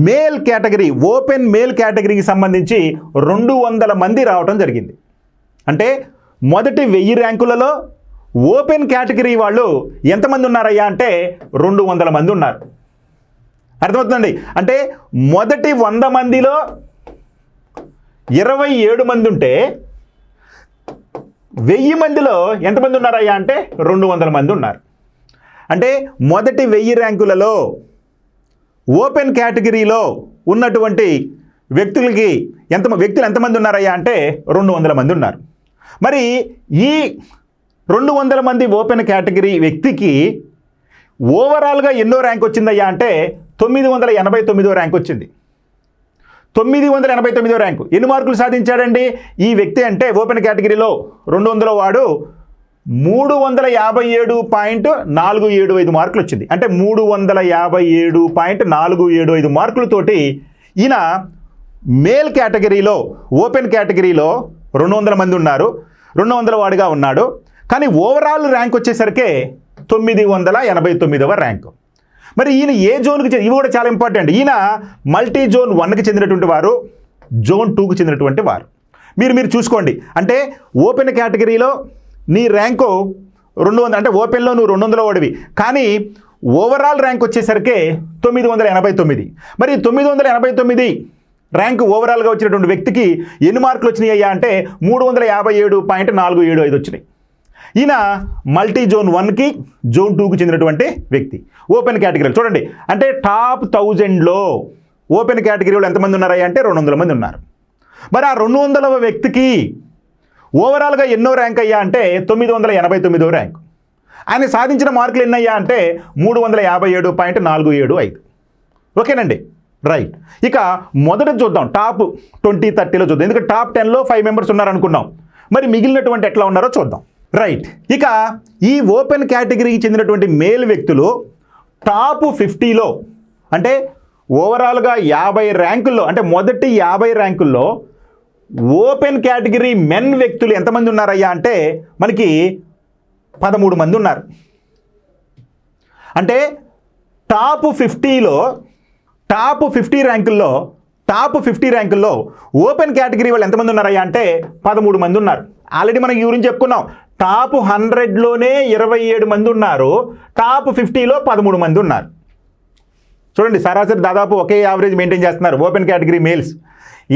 మేల్ కేటగిరీ, ఓపెన్ మేల్ కేటగిరీకి సంబంధించి 200 మంది రావడం జరిగింది. అంటే మొదటి 1000 ర్యాంకులలో ఓపెన్ కేటగిరీ వాళ్ళు ఎంతమంది ఉన్నారయ్యా అంటే 200 మంది ఉన్నారు. అర్థమవుతుందండి. అంటే మొదటి 100 మందిలో 27 మంది ఉంటే 1000 మందిలో ఎంతమంది ఉన్నారయ్యా అంటే 200 మంది ఉన్నారు. అంటే మొదటి 1000 ర్యాంకులలో ఓపెన్ కేటగిరీలో ఉన్నటువంటి వ్యక్తులు ఎంతమంది ఉన్నారయ్యా అంటే 200 మంది ఉన్నారు. మరి ఈ 200 మంది ఓపెన్ కేటగిరీ వ్యక్తికి ఓవరాల్గా ఎన్నో ర్యాంక్ వచ్చిందయ్యా అంటే 989 ర్యాంక్ వచ్చింది. 989 ర్యాంకు. ఎన్ని మార్కులు సాధించాడండి ఈ వ్యక్తి అంటే, ఓపెన్ కేటగిరీలో 200 వాడు 357.475 మార్కులు వచ్చింది. అంటే 357.475 మార్కులతోటి ఈయన మేల్ కేటగిరీలో, ఓపెన్ కేటగిరీలో 200 మంది ఉన్నారు, 200 వాడుగా ఉన్నాడు. కానీ ఓవరాల్ ర్యాంక్ వచ్చేసరికి 989వ ర్యాంకు. మరి ఈయన ఏ జోన్కి ఇవి కూడా చాలా ఇంపార్టెంట్. ఈయన మల్టీ జోన్ 1కి చెందినటువంటి వారు, జోన్ 2కి చెందినటువంటి వారు. మీరు చూసుకోండి. అంటే ఓపెన్ కేటగిరీలో నీ ర్యాంకు 200, అంటే ఓపెన్లో నువ్వు 200 వాడివి, కానీ ఓవరాల్ ర్యాంక్ వచ్చేసరికి 989. మరి 989 ర్యాంకు ఓవరాల్గా వచ్చినటువంటి వ్యక్తికి ఎన్ని మార్కులు వచ్చినాయ్యా అంటే 357.475 వచ్చినాయి. ఈయన మల్టీ జోన్ 1కి, జోన్ 2కి చెందినటువంటి వ్యక్తి. ఓపెన్ కేటగిరీలో చూడండి, అంటే టాప్ 1000లో ఓపెన్ కేటగిరీలో ఎంతమంది ఉన్నారయ్యా అంటే 200 మంది ఉన్నారు. మరి ఆ 200వ వ్యక్తికి ఓవరాల్గా ఎన్నో ర్యాంక్ అయ్యా అంటే 989వ ర్యాంక్. ఆయన సాధించిన మార్కులు ఎన్నయ్యా అంటే 357.475. ఓకేనండి, రైట్. ఇక మొదట చూద్దాం, టాప్ 20, 30లో చూద్దాం. ఎందుకంటే టాప్ 10లో 5 మెంబర్స్ ఉన్నారనుకున్నాం. మరి మిగిలినటువంటి ఎట్లా ఉన్నారో చూద్దాం. రైట్. ఇక ఈ ఓపెన్ కేటగిరీకి చెందినటువంటి మేల్ వ్యక్తులు టాప్ 50లో, అంటే ఓవరాల్గా 50 ర్యాంకుల్లో, అంటే మొదటి 50 ర్యాంకుల్లో ఓపెన్ కేటగిరీ మెన్ వ్యక్తులు ఎంతమంది ఉన్నారయ్యా అంటే మనకి 13 మంది ఉన్నారు. అంటే టాప్ 50లో, టాప్ 50 ర్యాంకుల్లో ఓపెన్ కేటగిరీ వాళ్ళు ఎంతమంది ఉన్నారయ్యా అంటే 13 మంది ఉన్నారు. ఆల్రెడీ మనం ఈ గురించి చెప్పుకున్నాం. టాప్ 100లోనే 27 మంది ఉన్నారు, టాప్ 50లో 13 మంది ఉన్నారు. చూడండి, సరాసరి దాదాపు ఒకే యావరేజ్ మెయింటైన్ చేస్తున్నారు ఓపెన్ కేటగిరీ మేల్స్.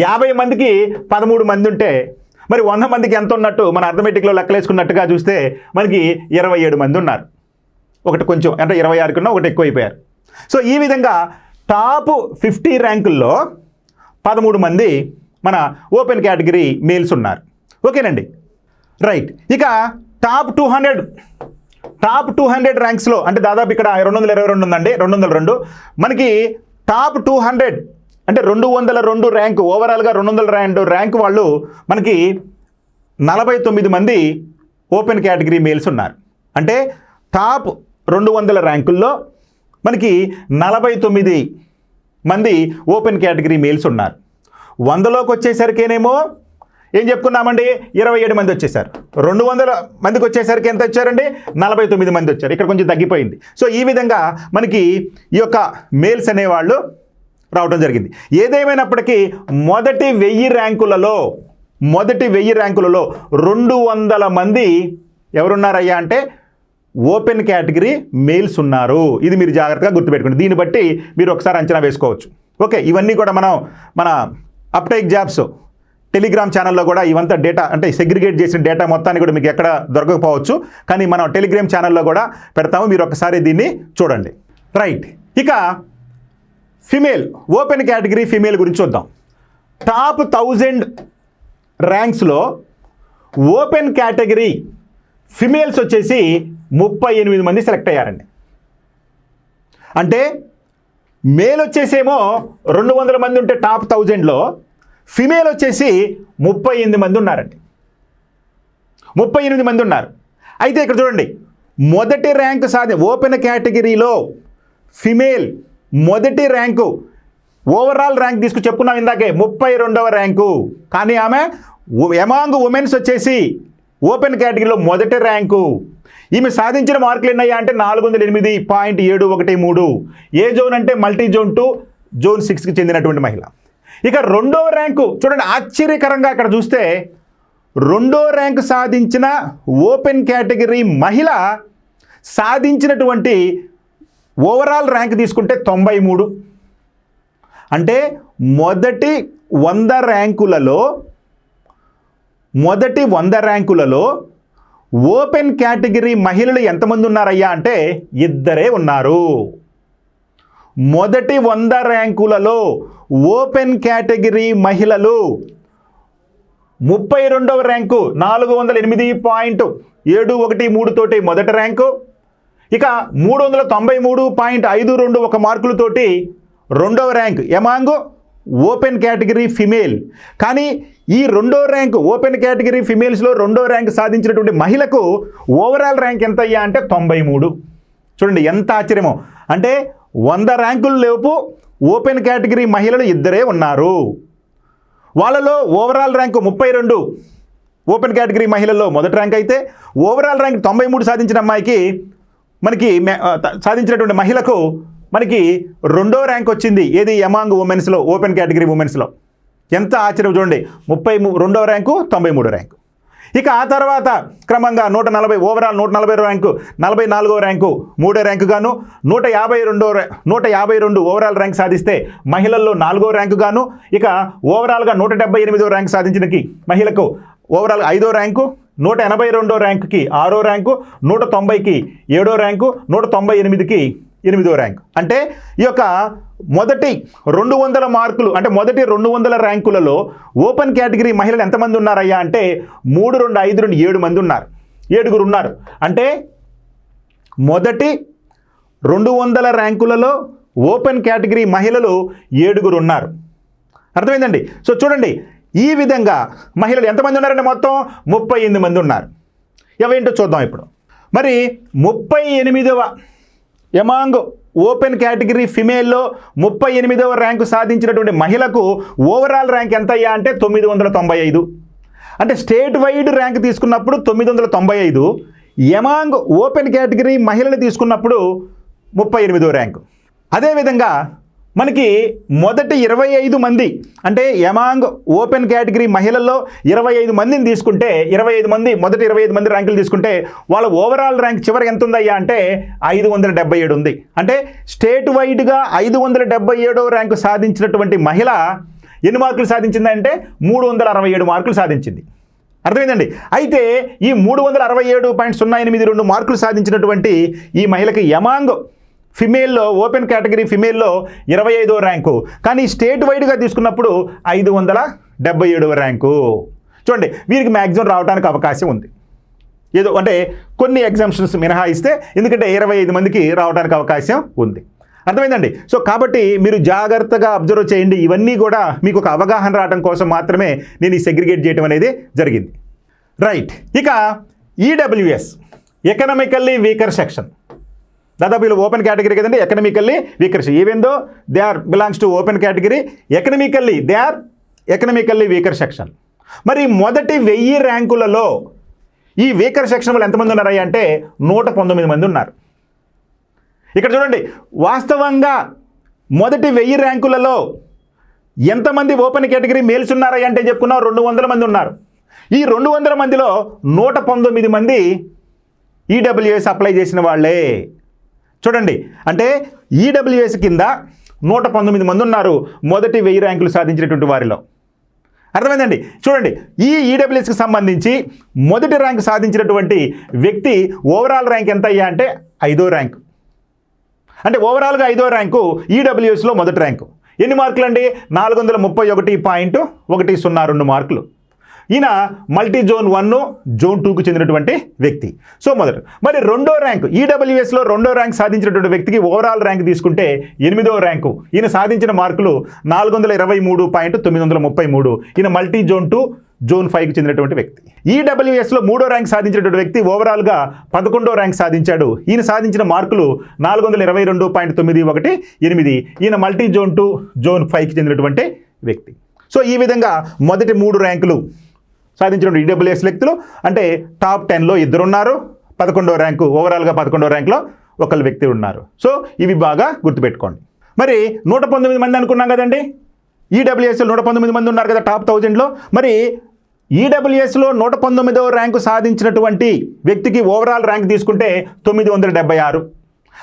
50 మందికి 13 మంది ఉంటే మరి 100 మందికి ఎంత ఉన్నట్టు మన అర్థమెటిక్లో లెక్కలేసుకున్నట్టుగా చూస్తే మనకి 27 మంది ఉన్నారు. ఒకటి కొంచెం, అంటే 26 కన్నా ఒకటి ఎక్కువ అయిపోయారు. సో ఈ విధంగా టాప్ 50 ర్యాంకుల్లో 13 మంది మన ఓపెన్ కేటగిరీ మేల్స్ ఉన్నారు. ఓకేనండి, రైట్. ఇక టాప్ 200 ర్యాంక్స్లో, అంటే దాదాపు ఇక్కడ 222 ఉందండి, 202. మనకి టాప్ 200 అంటే 202 ర్యాంకు, ఓవరాల్గా 202 ర్యాంకు వాళ్ళు మనకి 49 మంది ఓపెన్ కేటగిరీ మేల్స్ ఉన్నారు. అంటే టాప్ 200 ర్యాంకుల్లో మనకి 49 మంది ఓపెన్ కేటగిరీ మేల్స్ ఉన్నారు. 100లోకి వచ్చేసరికేనేమో ఏం చెప్పుకున్నామండి, 27 మంది వచ్చేసారు. 200 మందికి వచ్చేసరికి ఎంత వచ్చారండి, 49 మంది వచ్చారు. ఇక్కడ కొంచెం తగ్గిపోయింది. సో ఈ విధంగా మనకి ఈ యొక్క మేల్స్ అనేవాళ్ళు రావడం జరిగింది. ఏదేమైనప్పటికీ మొదటి 1000 ర్యాంకులలో 200 మంది ఎవరున్నారయ్యా అంటే ఓపెన్ కేటగిరీ మేల్స్ ఉన్నారు. ఇది మీరు జాగ్రత్తగా గుర్తుపెట్టుకోండి. దీన్ని బట్టి మీరు ఒకసారి అంచనా వేసుకోవచ్చు. ఓకే, ఇవన్నీ కూడా మన అప్టేక్ జాబ్స్ టెలిగ్రామ్ ఛానల్లో కూడా ఇవంతా డేటా, అంటే సెగ్రిగేట్ చేసిన డేటా మొత్తాన్ని కూడా మీకు ఎక్కడ దొరకకపోవచ్చు, కానీ మనం టెలిగ్రామ్ ఛానల్లో కూడా పెడతాము. మీరు ఒకసారి దీన్ని చూడండి. రైట్. ఇక ఫిమేల్, ఓపెన్ కేటగిరీ ఫిమేల్ గురించి చూద్దాం. టాప్ 1000 ర్యాంక్స్లో ఓపెన్ కేటగిరీ ఫిమేల్స్ వచ్చేసి 38 మంది సెలెక్ట్ అయ్యారండి. అంటే మేల్ వచ్చేసేమో 200 మంది ఉంటే టాప్ 1000లో ఫిమేల్ వచ్చేసి 38 మంది ఉన్నారండి. 38 మంది ఉన్నారు. అయితే ఇక్కడ చూడండి, మొదటి ర్యాంకు ఓపెన్ కేటగిరీలో ఫిమేల్ మొదటి ర్యాంకు, ఓవరాల్ ర్యాంక్ చెప్పుకున్నాం ఇందాకే 32వ ర్యాంకు. కానీ ఆమె ఎమాంగ్ ఉమెన్స్ వచ్చేసి ఓపెన్ కేటగిరీలో మొదటి ర్యాంకు. ఈమె సాధించిన మార్కులు ఎన్నయ్యా అంటే 408.713. ఏ జోన్ అంటే మల్టీ జోన్ 2, జోన్ 6కి చెందినటువంటి మహిళ. ఇక 2వ ర్యాంకు చూడండి, ఆశ్చర్యకరంగా ఇక్కడ చూస్తే 2వ ర్యాంకు సాధించిన ఓపెన్ కేటగిరీ మహిళ సాధించినటువంటి ఓవరాల్ ర్యాంక్ తీసుకుంటే 93. అంటే మొదటి 100 ర్యాంకులలో ఓపెన్ కేటగిరీ మహిళలు ఎంతమంది ఉన్నారయ్యా అంటే 2 ఉన్నారు. మొదటి 100 ర్యాంకులలో ఓపెన్ కేటగిరీ మహిళలు 32వ ర్యాంకు 408.713 తోటి మొదటి ర్యాంకు. ఇక 393.52 ఒక మార్కులతోటి 2వ rank among open category female. కానీ ఈ 2వ ర్యాంకు ఓపెన్ కేటగిరీ ఫిమేల్స్లో 2వ ర్యాంక్ సాధించినటువంటి మహిళకు ఓవరాల్ ర్యాంక్ ఎంత అయ్యా అంటే 93. చూడండి ఎంత ఆశ్చర్యమో. అంటే 100 ర్యాంకుల లోపు ఓపెన్ కేటగిరీ మహిళలు 2 ఉన్నారు. వాళ్ళలో ఓవరాల్ ర్యాంకు 32, ఓపెన్ కేటగిరీ మహిళల్లో మొదటి ర్యాంక్ అయితే ఓవరాల్ ర్యాంక్ 93 సాధించిన అమ్మాయికి మనకి సాధించినటువంటి మహిళకు మనకి రెండో ర్యాంక్ వచ్చింది. ఏది ఎమాంగ్ ఉమెన్స్లో, ఓపెన్ కేటగిరీ ఉమెన్స్లో. ఎంత ఆశ్చర్యం చూడండి, 32వ ర్యాంకు, 93 ర్యాంకు. ఇక ఆ తర్వాత క్రమంగా 140 ఓవరాల్ 140 ర్యాంకు, 44వ ర్యాంకు, 3వ ర్యాంకు గాను, 152 ఓవరాల్ ర్యాంక్ సాధిస్తే మహిళల్లో 4వ ర్యాంకు గాను, ఇక ఓవరాల్గా 178వ ర్యాంక్ సాధించిన మహిళకు ఓవరాల్ 5వ ర్యాంకు, 182వ ర్యాంకుకి 6వ ర్యాంకు, 190కి 7వ ర్యాంకు, 198కి 8వ ర్యాంకు. అంటే ఈ యొక్క మొదటి 200 మార్కులు, అంటే మొదటి 200 ర్యాంకులలో ఓపెన్ కేటగిరీ మహిళలు ఎంతమంది ఉన్నారయ్యా అంటే 3, 2, 5, 2, 7 మంది ఉన్నారు, 7గురు ఉన్నారు. అంటే మొదటి 200 ర్యాంకులలో ఓపెన్ కేటగిరీ మహిళలు 7గురు ఉన్నారు. అర్థమైందండి? సో చూడండి, ఈ విధంగా మహిళలు ఎంతమంది ఉన్నారంటే మొత్తం 38 మంది ఉన్నారు. అవేంటో చూద్దాం ఇప్పుడు. మరి 38వ ఎమాంగ్ ఓపెన్ కేటగిరీ ఫిమేల్లో 38వ ర్యాంకు సాధించినటువంటి మహిళకు ఓవరాల్ ర్యాంక్ ఎంత అయ్యా అంటే 995. అంటే స్టేట్ వైడ్ ర్యాంక్ తీసుకున్నప్పుడు 995, ఎమాంగ్ ఓపెన్ కేటగిరీ మహిళలు తీసుకున్నప్పుడు 38వ ర్యాంకు. అదేవిధంగా మనకి మొదటి 25 మంది, అంటే ఎమాంగ్ ఓపెన్ కేటగిరీ మహిళల్లో 25 మందిని తీసుకుంటే, 25 మంది మొదటి 25 మంది ర్యాంకులు తీసుకుంటే వాళ్ళ ఓవరాల్ ర్యాంక్ చివరికి ఎంత ఉందయ్యా అంటే 577 ఉంది. అంటే స్టేట్ వైడ్గా 577వ ర్యాంకు సాధించినటువంటి మహిళ ఎన్ని మార్కులు సాధించిందంటే 367 మార్కులు సాధించింది. అర్థమైందండి? అయితే ఈ 367.082 మార్కులు సాధించినటువంటి ఈ మహిళకి ఎమాంగ్ ఫిమేల్లో, ఓపెన్ కేటగిరీ ఫిమేల్లో 25వ ర్యాంకు, కానీ స్టేట్ వైడ్గా తీసుకున్నప్పుడు 577వ ర్యాంకు. చూడండి, వీరికి మ్యాక్సిమం రావడానికి అవకాశం ఉంది. ఏదో అంటే కొన్ని ఎగ్జామ్షన్స్ మినహాయిస్తే, ఎందుకంటే 25 మందికి రావడానికి అవకాశం ఉంది. అర్థమైందండి? సో కాబట్టి మీరు జాగ్రత్తగా అబ్జర్వ్ చేయండి. ఇవన్నీ కూడా మీకు ఒక అవగాహన రావడం కోసం మాత్రమే నేను ఈ సెగ్రిగేట్ చేయడం అనేది జరిగింది. రైట్. ఇక ఈడబ్ల్యూఎస్, ఎకనామికల్లీ వీకర్ సెక్షన్. దాదాపు వీళ్ళు ఓపెన్ కేటగిరీ కదండి, economically weaker. Even though they are belongs to open category, they are economically weaker section. మరి మొదటి 1000 ర్యాంకులలో ఈ వీకర్ సెక్షన్ వాళ్ళు ఎంతమంది ఉన్నారయ్యా అంటే 119 మంది ఉన్నారు. ఇక్కడ చూడండి, వాస్తవంగా మొదటి 1000 ర్యాంకులలో ఎంతమంది ఓపెన్ కేటగిరీ మేల్స్ ఉన్నారయ్యా అంటే చెప్పుకున్నాం 200 మంది ఉన్నారు. ఈ 200 మందిలో 119 మంది ఈడబ్ల్యూఎస్ అప్లై చేసిన వాళ్ళే. చూడండి, అంటే ఈడబ్ల్యూఎస్ కింద 119 మంది ఉన్నారు మొదటి 1000 ర్యాంకులు సాధించినటువంటి వారిలో. అర్థమైందండి? చూడండి, ఈ ఈడబ్ల్యూఎస్కి సంబంధించి మొదటి ర్యాంకు సాధించినటువంటి వ్యక్తి ఓవరాల్ ర్యాంక్ ఎంత అయ్యా అంటే 5వ ర్యాంకు. అంటే ఓవరాల్గా 5వ ర్యాంకు ఈడబ్ల్యూఎస్లో మొదటి ర్యాంకు. ఎన్ని మార్కులు అండి? 431.102 మార్కులు. ఈయన మల్టీ జోన్ 1, జోన్ 2కు చెందినటువంటి వ్యక్తి. సో మొదట. మరి రెండో ర్యాంక్, ఈడబ్ల్యూఎస్లో రెండో ర్యాంక్ సాధించినటువంటి వ్యక్తికి ఓవరాల్ ర్యాంక్ తీసుకుంటే 8వ ర్యాంకు. ఈయన సాధించిన మార్కులు 423.933. ఈయన మల్టీ జోన్ 2, జోన్ 5కు చెందినటువంటి వ్యక్తి. ఈడబ్ల్యూఎస్లో 3వ ర్యాంక్ సాధించినటువంటి వ్యక్తి ఓవరాల్గా 11వ ర్యాంక్ సాధించాడు. ఈయన సాధించిన మార్కులు 422.918. ఈయన మల్టీ జోన్ 2, జోన్ 5కి చెందినటువంటి వ్యక్తి. సో ఈ విధంగా మొదటి 3 ర్యాంకులు సాధించిన ఈడబ్ల్యూఎస్ వ్యక్తులు అంటే టాప్ 10లో 2 ఉన్నారు. 11వ ర్యాంకు, ఓవరాల్గా 11వ ర్యాంకులో ఒకళ్ళు వ్యక్తి ఉన్నారు. సో ఇవి బాగా గుర్తుపెట్టుకోండి. మరి 119 మంది అనుకున్నాం కదండి, ఈడబ్ల్యూఎస్లో 119 మంది ఉన్నారు కదా టాప్ 1000లో. మరి ఈడబ్ల్యూఎస్లో 119వ ర్యాంకు సాధించినటువంటి వ్యక్తికి ఓవరాల్ ర్యాంక్ తీసుకుంటే 976.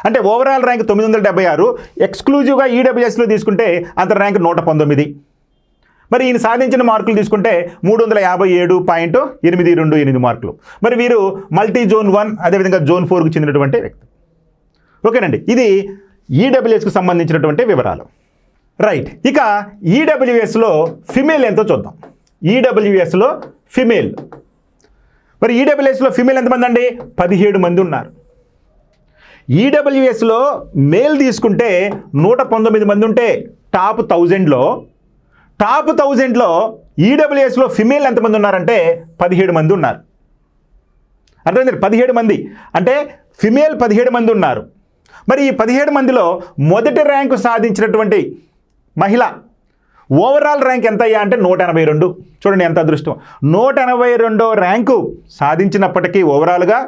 అంటే ఓవరాల్ ర్యాంక్ 976, ఎక్స్క్లూజివ్గా ఈడబ్ల్యూఎస్లో తీసుకుంటే అంత ర్యాంక్ 119. మరి ఈయన సాధించిన మార్కులు తీసుకుంటే 357.828 మార్కులు. మరి వీరు మల్టీ జోన్ 1, అదేవిధంగా జోన్ 4కు చెందినటువంటి వ్యక్తి. ఓకేనండి, ఇది ఈడబ్ల్యూఎస్కు సంబంధించినటువంటి వివరాలు. రైట్. ఇక ఈడబ్ల్యూఎస్లో ఫిమేల్ ఎంతో చూద్దాం. ఈడబ్ల్యూఎస్లో ఫిమేల్, మరి ఈడబ్ల్యూఎస్లో ఫిమేల్ ఎంతమంది అండి? 17 మంది ఉన్నారు. ఈడబ్ల్యూఎస్లో మేల్ తీసుకుంటే 119 మంది ఉంటే టాప్ 1000లో ఈడబ్ల్యూఎస్లో ఫిమేల్ ఎంతమంది ఉన్నారంటే 17 మంది ఉన్నారు. అర్థమైంది? 17 మంది అంటే ఫిమేల్ 17 మంది ఉన్నారు. మరి ఈ 17 మందిలో మొదటి ర్యాంకు సాధించినటువంటి మహిళ ఓవరాల్ ర్యాంక్ ఎంత అయ్యా అంటే 182. చూడండి ఎంత అదృష్టం. 182వ ర్యాంకు సాధించినప్పటికీ ఓవరాల్గా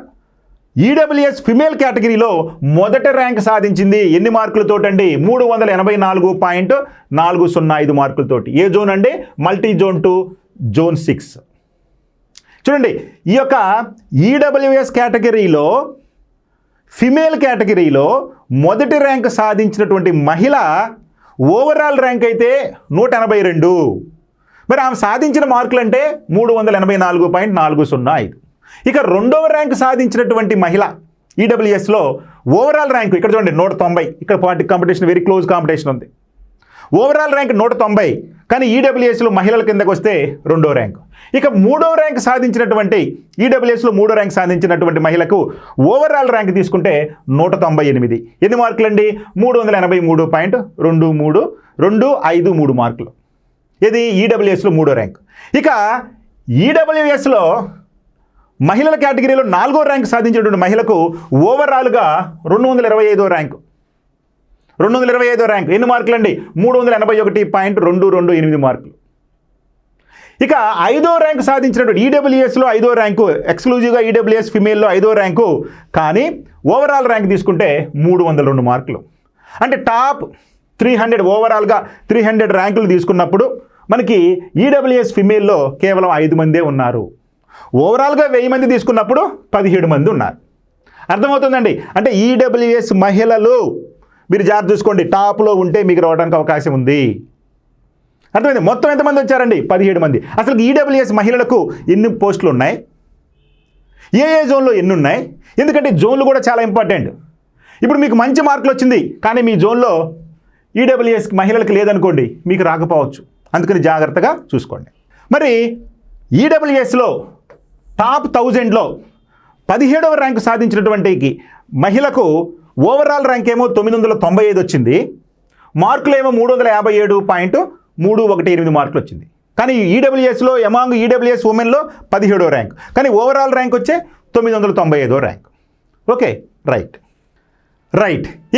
ఈడబ్ల్యూఎస్ ఫిమేల్ కేటగిరీలో మొదటి ర్యాంక్ సాధించింది. ఎన్ని మార్కులతోటండి? 384.405 మార్కులతోటి. ఏ జోన్ అండి? Multi zone 2 zone 6. చూడండి, ఈ యొక్క ఈడబ్ల్యూఎస్ కేటగిరీలో ఫిమేల్ కేటగిరీలో మొదటి ర్యాంక్ సాధించినటువంటి మహిళ ఓవరాల్ ర్యాంక్ అయితే 182. మరి ఆమె సాధించిన మార్కులు అంటే 384.405. ఇక రెండవ ర్యాంక్ సాధించినటువంటి మహిళ ఈడబ్ల్యూఎస్లో ఓవరాల్ ర్యాంకు ఇక్కడ చూడండి 190. ఇక్కడ కాంపిటీషన్ వెరీ క్లోజ్ కాంపిటీషన్ ఉంది. ఓవరాల్ ర్యాంక్ 190, కానీ ఈడబ్ల్యూఎస్లో మహిళల కిందకు వస్తే రెండో ర్యాంకు. ఇక మూడో ర్యాంక్ సాధించినటువంటి ఈడబ్ల్యూఎస్లో మూడో ర్యాంక్ సాధించినటువంటి మహిళకు ఓవరాల్ ర్యాంక్ తీసుకుంటే 198. ఎన్ని మార్కులు అండి? 383.253 మార్కులు. ఇది ఈడబ్ల్యూఎస్లో మూడో ర్యాంక్. ఇక ఈడబ్ల్యూఎస్లో మహిళల కేటగిరీలో 4వ ర్యాంక్ సాధించినటువంటి మహిళకు ఓవరాల్గా 225వ ర్యాంకు. 225వ ర్యాంక్ ఎన్ని మార్కులు అండి? 381.228 మార్కులు. ఇక 5వ ర్యాంకు సాధించినటువంటి ఈడబ్ల్యూఎస్లో 5వ ర్యాంకు, ఎక్స్క్లూజివ్గా ఈడబ్ల్యూఎస్ ఫిమేల్లో 5వ ర్యాంకు, కానీ ఓవరాల్ ర్యాంక్ తీసుకుంటే 302 మార్కులు. అంటే టాప్ 300 ఓవరాల్గా 300 ర్యాంకులు తీసుకున్నప్పుడు మనకి ఈడబ్ల్యూఎస్ ఫిమేల్లో కేవలం 5 మందే ఉన్నారు. ఓవరాల్గా 1000 మంది తీసుకున్నప్పుడు 17 మంది ఉన్నారు. అర్థమవుతుందండి? అంటే ఈడబ్ల్యూఎస్ మహిళలు మీరు జాగ్రత్త చూసుకోండి, టాప్లో ఉంటే మీకు రావడానికి అవకాశం ఉంది. అర్థమైంది? మొత్తం ఎంతమంది వచ్చారండి? 17 మంది. అసలు ఈడబ్ల్యూఎస్ మహిళలకు ఎన్ని పోస్టులు ఉన్నాయి, ఏ జోన్లో ఎన్ని ఉన్నాయి? ఎందుకంటే జోన్లు కూడా చాలా ఇంపార్టెంట్. ఇప్పుడు మీకు మంచి మార్కులు వచ్చింది, కానీ మీ జోన్లో ఈడబ్ల్యూఎస్ మహిళలకు లేదనుకోండి, మీకు రాకపోవచ్చు. అందుకని జాగ్రత్తగా చూసుకోండి. మరి ఈడబ్ల్యూఎస్లో టాప్ 1000లో 17వ ర్యాంకు సాధించినటువంటి మహిళకు ఓవరాల్ ర్యాంక్ ఏమో 995 వచ్చింది, మార్కులేమో 357.318 మార్కులు వచ్చింది. కానీ ఈడబ్ల్యూఎస్లో అమాంగ్ ఈడబ్ల్యూఎస్ ఉమెన్లో 17వ ర్యాంక్, కానీ ఓవరాల్ ర్యాంక్ వచ్చే 995వ ర్యాంక్. Okay, right.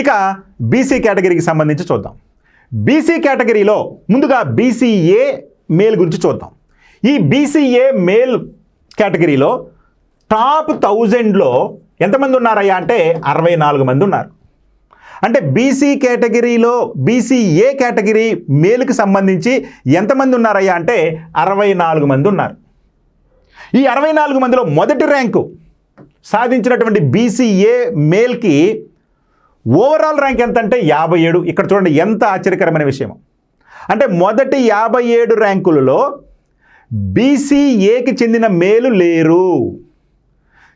ఇక బీసీ కేటగిరీకి సంబంధించి చూద్దాం. బీసీ కేటగిరీలో ముందుగా బీసీఏ మేల్ గురించి చూద్దాం. ఈ బీసీఏ మేల్ కేటగిరీలో టాప్ 1000లో ఎంతమంది ఉన్నారయ్యా అంటే 64 మంది ఉన్నారు. అంటే బీసీ కేటగిరీలో బీసీఏ కేటగిరీ మేల్కి సంబంధించి ఎంతమంది ఉన్నారయ్యా అంటే 64 మంది ఉన్నారు. ఈ 64 మందిలో మొదటి ర్యాంకు సాధించినటువంటి బీసీఏ మేల్కి ఓవరాల్ ర్యాంక్ ఎంత అంటే 57. ఇక్కడ చూడండి ఎంత ఆశ్చర్యకరమైన విషయం. అంటే మొదటి 57 ర్యాంకులలో బీసీఏకి చెందిన మేలు లేరు.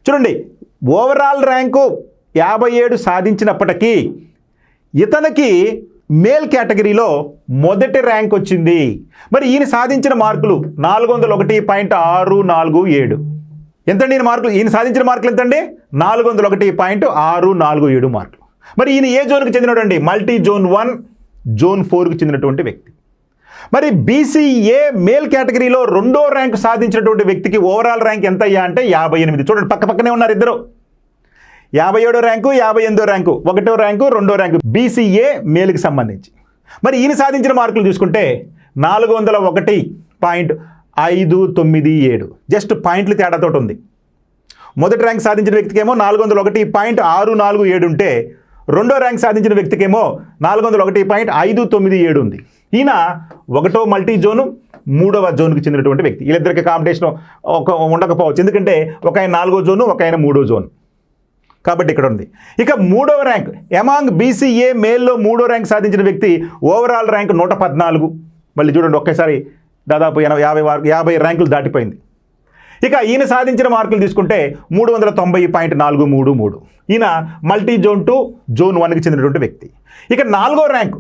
చూడండి, ఓవరాల్ ర్యాంకు 57 సాధించినప్పటికీ ఇతనికి మేల్ కేటగిరీలో మొదటి ర్యాంక్ వచ్చింది. మరి ఈయన సాధించిన మార్కులు 401.647. ఎంతండి ఈయన మార్కులు? ఈయన సాధించిన మార్కులు ఎంతండి? 401.647 మార్కులు. మరి ఈయన ఏ జోన్కి చెందినటువంటి? మల్టీ జోన్ 1 జోన్ 4కి చెందినటువంటి వ్యక్తి. మరి బీసీఏ మేల్ కేటగిరీలో రెండో ర్యాంకు సాధించినటువంటి వ్యక్తికి ఓవరాల్ ర్యాంక్ ఎంత అయ్యా అంటే 58. చూడండి, పక్కనే ఉన్నారు ఇద్దరు. 57వ ర్యాంకు, 58వ ర్యాంకు, 1వ ర్యాంకు, 2వ ర్యాంకు బీసీఏ మేల్కి సంబంధించి. మరి ఈయన సాధించిన మార్కులు చూసుకుంటే 401.597, జస్ట్ పాయింట్లు తేడాతో ఉంది. మొదటి ర్యాంక్ సాధించిన వ్యక్తికేమో 401.647 ఉంటే రెండో ర్యాంక్ సాధించిన వ్యక్తికేమో 401.597 ఉంది. ఈయన 1వ మల్టీ జోను, 3వ జోన్కి చెందినటువంటి వ్యక్తి. వీళ్ళిద్దరికి కాంపిటీషన్ ఉండకపోవచ్చు, ఎందుకంటే ఒక ఆయన 4వ జోను, ఒక ఆయన 3వ జోను. కాబట్టి ఇక్కడ ఉంది. ఇక 3వ ర్యాంక్ అమాంగ్ బీసీఏ మేల్లో 3వ ర్యాంక్ సాధించిన వ్యక్తి ఓవరాల్ ర్యాంక్ 114. మళ్ళీ చూడండి, ఒకేసారి దాదాపు 50 ర్యాంకులు దాటిపోయింది. ఇక ఈయన సాధించిన మార్కులు తీసుకుంటే 390.433. ఈయన మల్టీ జోన్ 2 జోన్ 1కి చెందినటువంటి వ్యక్తి. ఇక 4వ ర్యాంకు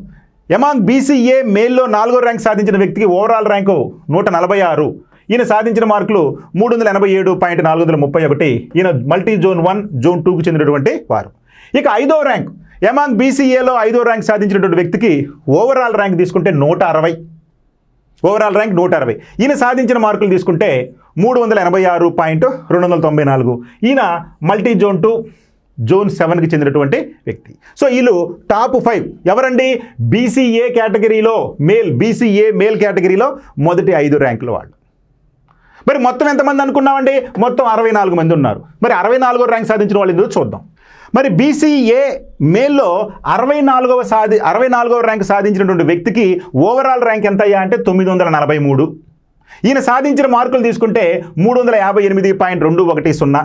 అమాంగ్ బీసీఏ మేల్లో 4వ ర్యాంక్ సాధించిన వ్యక్తికి ఓవరాల్ ర్యాంకు 146. ఈయన సాధించిన మార్కులు 387.431. ఈయన మల్టీ జోన్ 1 జోన్ 2కి చెందినటువంటి వారు. ఇక 5వ ర్యాంక్ అమాంగ్ బీసీఏలో 5వ ర్యాంక్ సాధించినటువంటి వ్యక్తికి ఓవరాల్ ర్యాంక్ తీసుకుంటే 160. Overall rank 160. ఈయన సాధించిన మార్కులు తీసుకుంటే 386.294. ఈయన మల్టీ జోన్ 2 జోన్ 7కి చెందినటువంటి వ్యక్తి. సో వీళ్ళు టాప్ 5 ఎవరండి? బీసీఏ కేటగిరీలో బీసీఏ మేల్ కేటగిరీలో మొదటి 5 ర్యాంకుల వాళ్ళు. మరి మొత్తం ఎంతమంది అనుకున్నామండి? మొత్తం 64 మంది ఉన్నారు. మరి 64వ ర్యాంక్ సాధించిన వాళ్ళు ఎందుకు చూద్దాం. మరి బీసీఏ మేల్లో 64వ ర్యాంక్ సాధించినటువంటి వ్యక్తికి ఓవరాల్ ర్యాంక్ ఎంత అయ్యా అంటే 943. ఈయన సాధించిన మార్కులు తీసుకుంటే 358.210.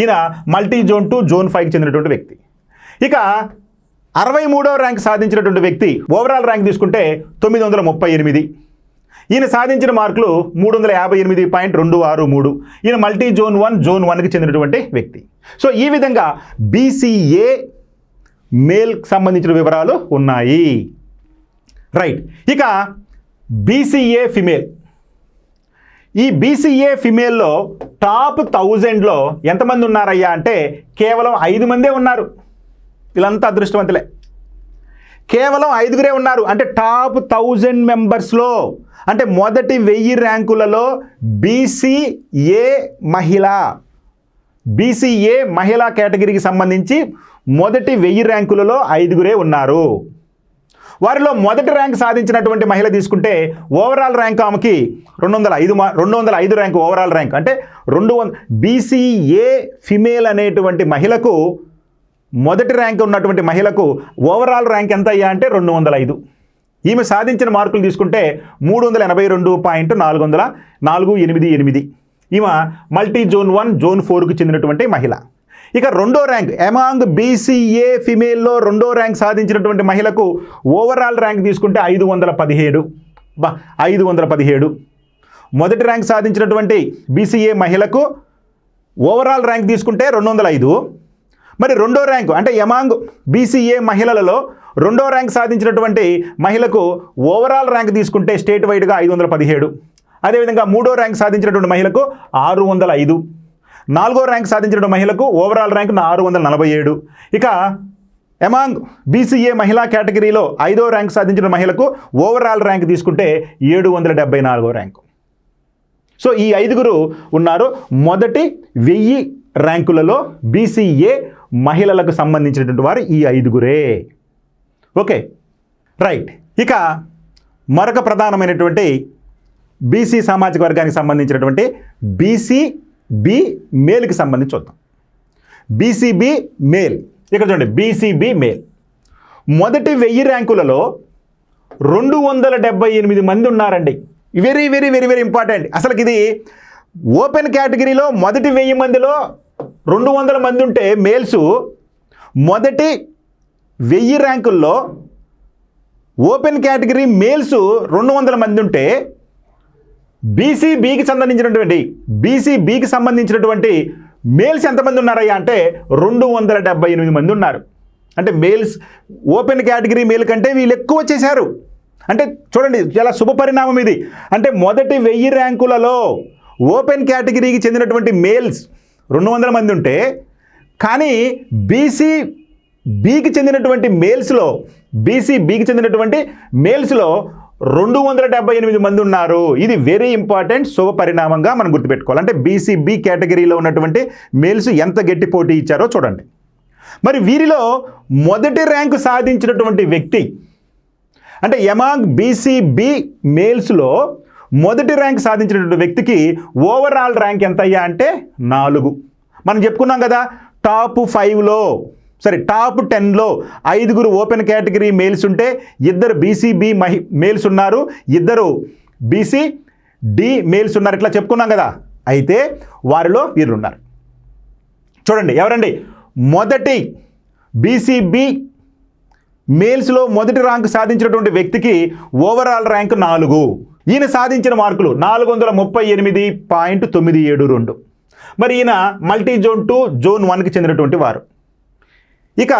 ఈయన మల్టీ జోన్ 2 జోన్ 5కి చెందినటువంటి వ్యక్తి. ఇక 63వ ర్యాంక్ సాధించినటువంటి వ్యక్తి ఓవరాల్ ర్యాంక్ తీసుకుంటే 938. ఈయన సాధించిన మార్కులు 358.263. ఈయన మల్టీ జోన్ 1 జోన్ 1కి చెందినటువంటి వ్యక్తి. సో ఈ విధంగా బీసీఏ మేల్కి సంబంధించిన వివరాలు ఉన్నాయి. రైట్. ఇక బీసీఏ ఫిమేల్. ఈ బీసీఏ ఫిమేల్లో టాప్ 1000లో ఎంతమంది ఉన్నారయ్యా అంటే కేవలం 5 మందే ఉన్నారు. వీళ్ళంతా అదృష్టవంతులే. కేవలం 5గురే ఉన్నారు. అంటే టాప్ 1000 మెంబర్స్లో, అంటే మొదటి 1000 ర్యాంకులలో బీసీఏ మహిళా కేటగిరీకి సంబంధించి మొదటి 1000 ర్యాంకులలో 5గురే ఉన్నారు. వారిలో మొదటి ర్యాంక్ సాధించినటువంటి మహిళ తీసుకుంటే ఓవరాల్ ర్యాంక్ ఆమెకి 205 ర్యాంక్ ఓవరాల్ ర్యాంక్. అంటే 200 బీసీఏ ఫిమేల్ అనేటువంటి మహిళకు మొదటి ర్యాంక్ ఉన్నటువంటి మహిళకు ఓవరాల్ ర్యాంక్ ఎంత అయ్యా అంటే 205. ఈమె సాధించిన మార్కులు తీసుకుంటే 382.488. ఈమె మల్టీ జోన్ 1 జోన్ 4కు చెందినటువంటి మహిళ. ఇక రెండో ర్యాంక్ అమాంగ్ బీసీఏ ఫిమేల్లో రెండో ర్యాంక్ సాధించినటువంటి మహిళకు ఓవరాల్ ర్యాంక్ తీసుకుంటే 517. మొదటి ర్యాంక్ సాధించినటువంటి బీసీఏ మహిళకు ఓవరాల్ ర్యాంక్ తీసుకుంటే 205. మరి రెండో ర్యాంకు అంటే అమాంగ్ బీసీఏ మహిళలలో రెండో ర్యాంక్ సాధించినటువంటి మహిళకు ఓవరాల్ ర్యాంక్ తీసుకుంటే స్టేట్ వైడ్గా 517. అదేవిధంగా మూడో ర్యాంక్ సాధించినటువంటి మహిళకు 605. నాలుగో ర్యాంక్ సాధించినటువంటి మహిళకు ఓవరాల్ ర్యాంక్ 647. ఇక అమాంగ్ బీసీఏ మహిళా కేటగిరీలో 5వ ర్యాంక్ సాధించిన మహిళకు ఓవరాల్ ర్యాంక్ తీసుకుంటే 774వ ర్యాంకు. సో ఈ 5గురు ఉన్నారు మొదటి 1000 ర్యాంకులలో బీసీఏ మహిళలకు సంబంధించినటువంటి వారు ఈ 5గురే. Okay right. ఇక మరొక ప్రధానమైనటువంటి బీసీ సామాజిక వర్గానికి సంబంధించినటువంటి బీసీబీ మేల్కి సంబంధించి చూద్దాం. బీసీబీ మేల్ ఇక్కడ చూడండి. బీసీబీ మేల్ మొదటి 1000 ర్యాంకులలో 278 మంది ఉన్నారండి. Very very very very important. అసలుకి ఇది ఓపెన్ కేటగిరీలో మొదటి 1000 మందిలో 200 మంది ఉంటే మేల్స్, మొదటి 1000 ర్యాంకుల్లో ఓపెన్ కేటగిరీ మేల్స్ 200 మంది ఉంటే బీసీబీకి సంబంధించినటువంటి మేల్స్ ఎంతమంది ఉన్నారయ్యా అంటే 278 మంది ఉన్నారు. అంటే మేల్స్ ఓపెన్ కేటగిరీ మేల్ కంటే వీళ్ళు ఎక్కువ వచ్చేసారు. అంటే చూడండి చాలా శుభ పరిణామం ఇది. అంటే మొదటి 1000 ర్యాంకులలో ఓపెన్ కేటగిరీకి చెందినటువంటి మేల్స్ 200 మంది ఉంటే, కానీ బీసీబీకి చెందినటువంటి మేల్స్లో 278 మంది ఉన్నారు. ఇది వెరీ ఇంపార్టెంట్ శుభ పరిణామంగా మనం గుర్తుపెట్టుకోవాలి. అంటే బీసీబీ కేటగిరీలో ఉన్నటువంటి మేల్స్ ఎంత గట్టి పోటీ ఇచ్చారో చూడండి. మరి వీరిలో మొదటి ర్యాంకు సాధించినటువంటి వ్యక్తి అంటే అమాంగ్ బీసీబీ మేల్స్లో మొదటి ర్యాంక్ సాధించినటువంటి వ్యక్తికి ఓవరాల్ ర్యాంక్ ఎంత అయ్యా అంటే 4. మనం చెప్పుకున్నాం కదా టాప్ 10లో 5గురు ఓపెన్ కేటగిరీ మేల్స్ ఉంటే 2 బీసీబీ మేల్స్ ఉన్నారు, 2 బీసీడీ మేల్స్ ఉన్నారు. ఇట్లా చెప్పుకున్నాం కదా. అయితే వారిలో వీళ్ళు ఉన్నారు. చూడండి ఎవరండి? మొదటి బీసీబీ మేల్స్లో మొదటి ర్యాంక్ సాధించినటువంటి వ్యక్తికి ఓవరాల్ ర్యాంక్ 4. ఈయన సాధించిన మార్కులు 438.972. మరి ఈయన మల్టీ జోన్ 2 జోన్ 1కి చెందినటువంటి వారు. ఇక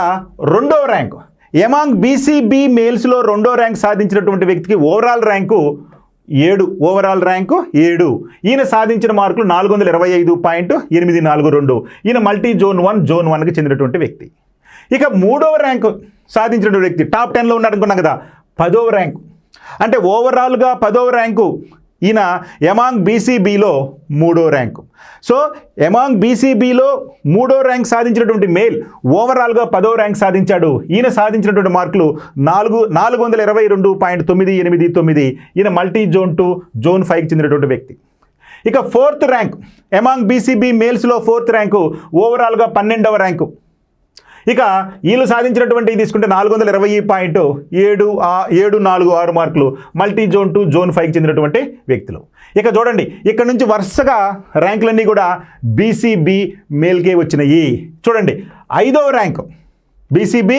రెండో ర్యాంకు అమాంగ్ బీసీబీ మేల్స్లో రెండో ర్యాంక్ సాధించినటువంటి వ్యక్తికి ఓవరాల్ ర్యాంకు 7. ఈయన సాధించిన మార్కులు 425.842. ఈయన మల్టీ జోన్ 1 జోన్ 1కి చెందినటువంటి వ్యక్తి. ఇక మూడవ ర్యాంకు సాధించినటువంటి వ్యక్తి టాప్ 10లో ఉన్నారనుకున్నాం కదా 10వ ర్యాంకు. అంటే ఓవరాల్గా 10వ ర్యాంకు ఈయన ఎమాంగ్ బీసీబీలో 3వ ర్యాంకు. సో ఎమాంగ్ బీసీబీలో 3వ ర్యాంక్ సాధించినటువంటి మేల్ ఓవరాల్గా 10వ ర్యాంక్ సాధించాడు. ఈయన సాధించినటువంటి మార్కులు 422.989. ఈయన మల్టీ జోన్ 2 జోన్ 5కి చెందినటువంటి వ్యక్తి. ఇక 4th ర్యాంక్ ఎమాంగ్ బీసీబీ మేల్స్లో 4th ర్యాంకు ఓవరాల్గా 12వ ర్యాంకు. ఇక వీళ్ళు సాధించినటువంటి తీసుకుంటే 420.746 మార్కులు మల్టీ జోన్ 2 జోన్ 5కి చెందినటువంటి వ్యక్తులు. ఇక చూడండి, ఇక్కడ నుంచి వరుసగా ర్యాంకులన్నీ కూడా బీసీబీ మేల్కే వచ్చినాయి. చూడండి, 5వ rank BCB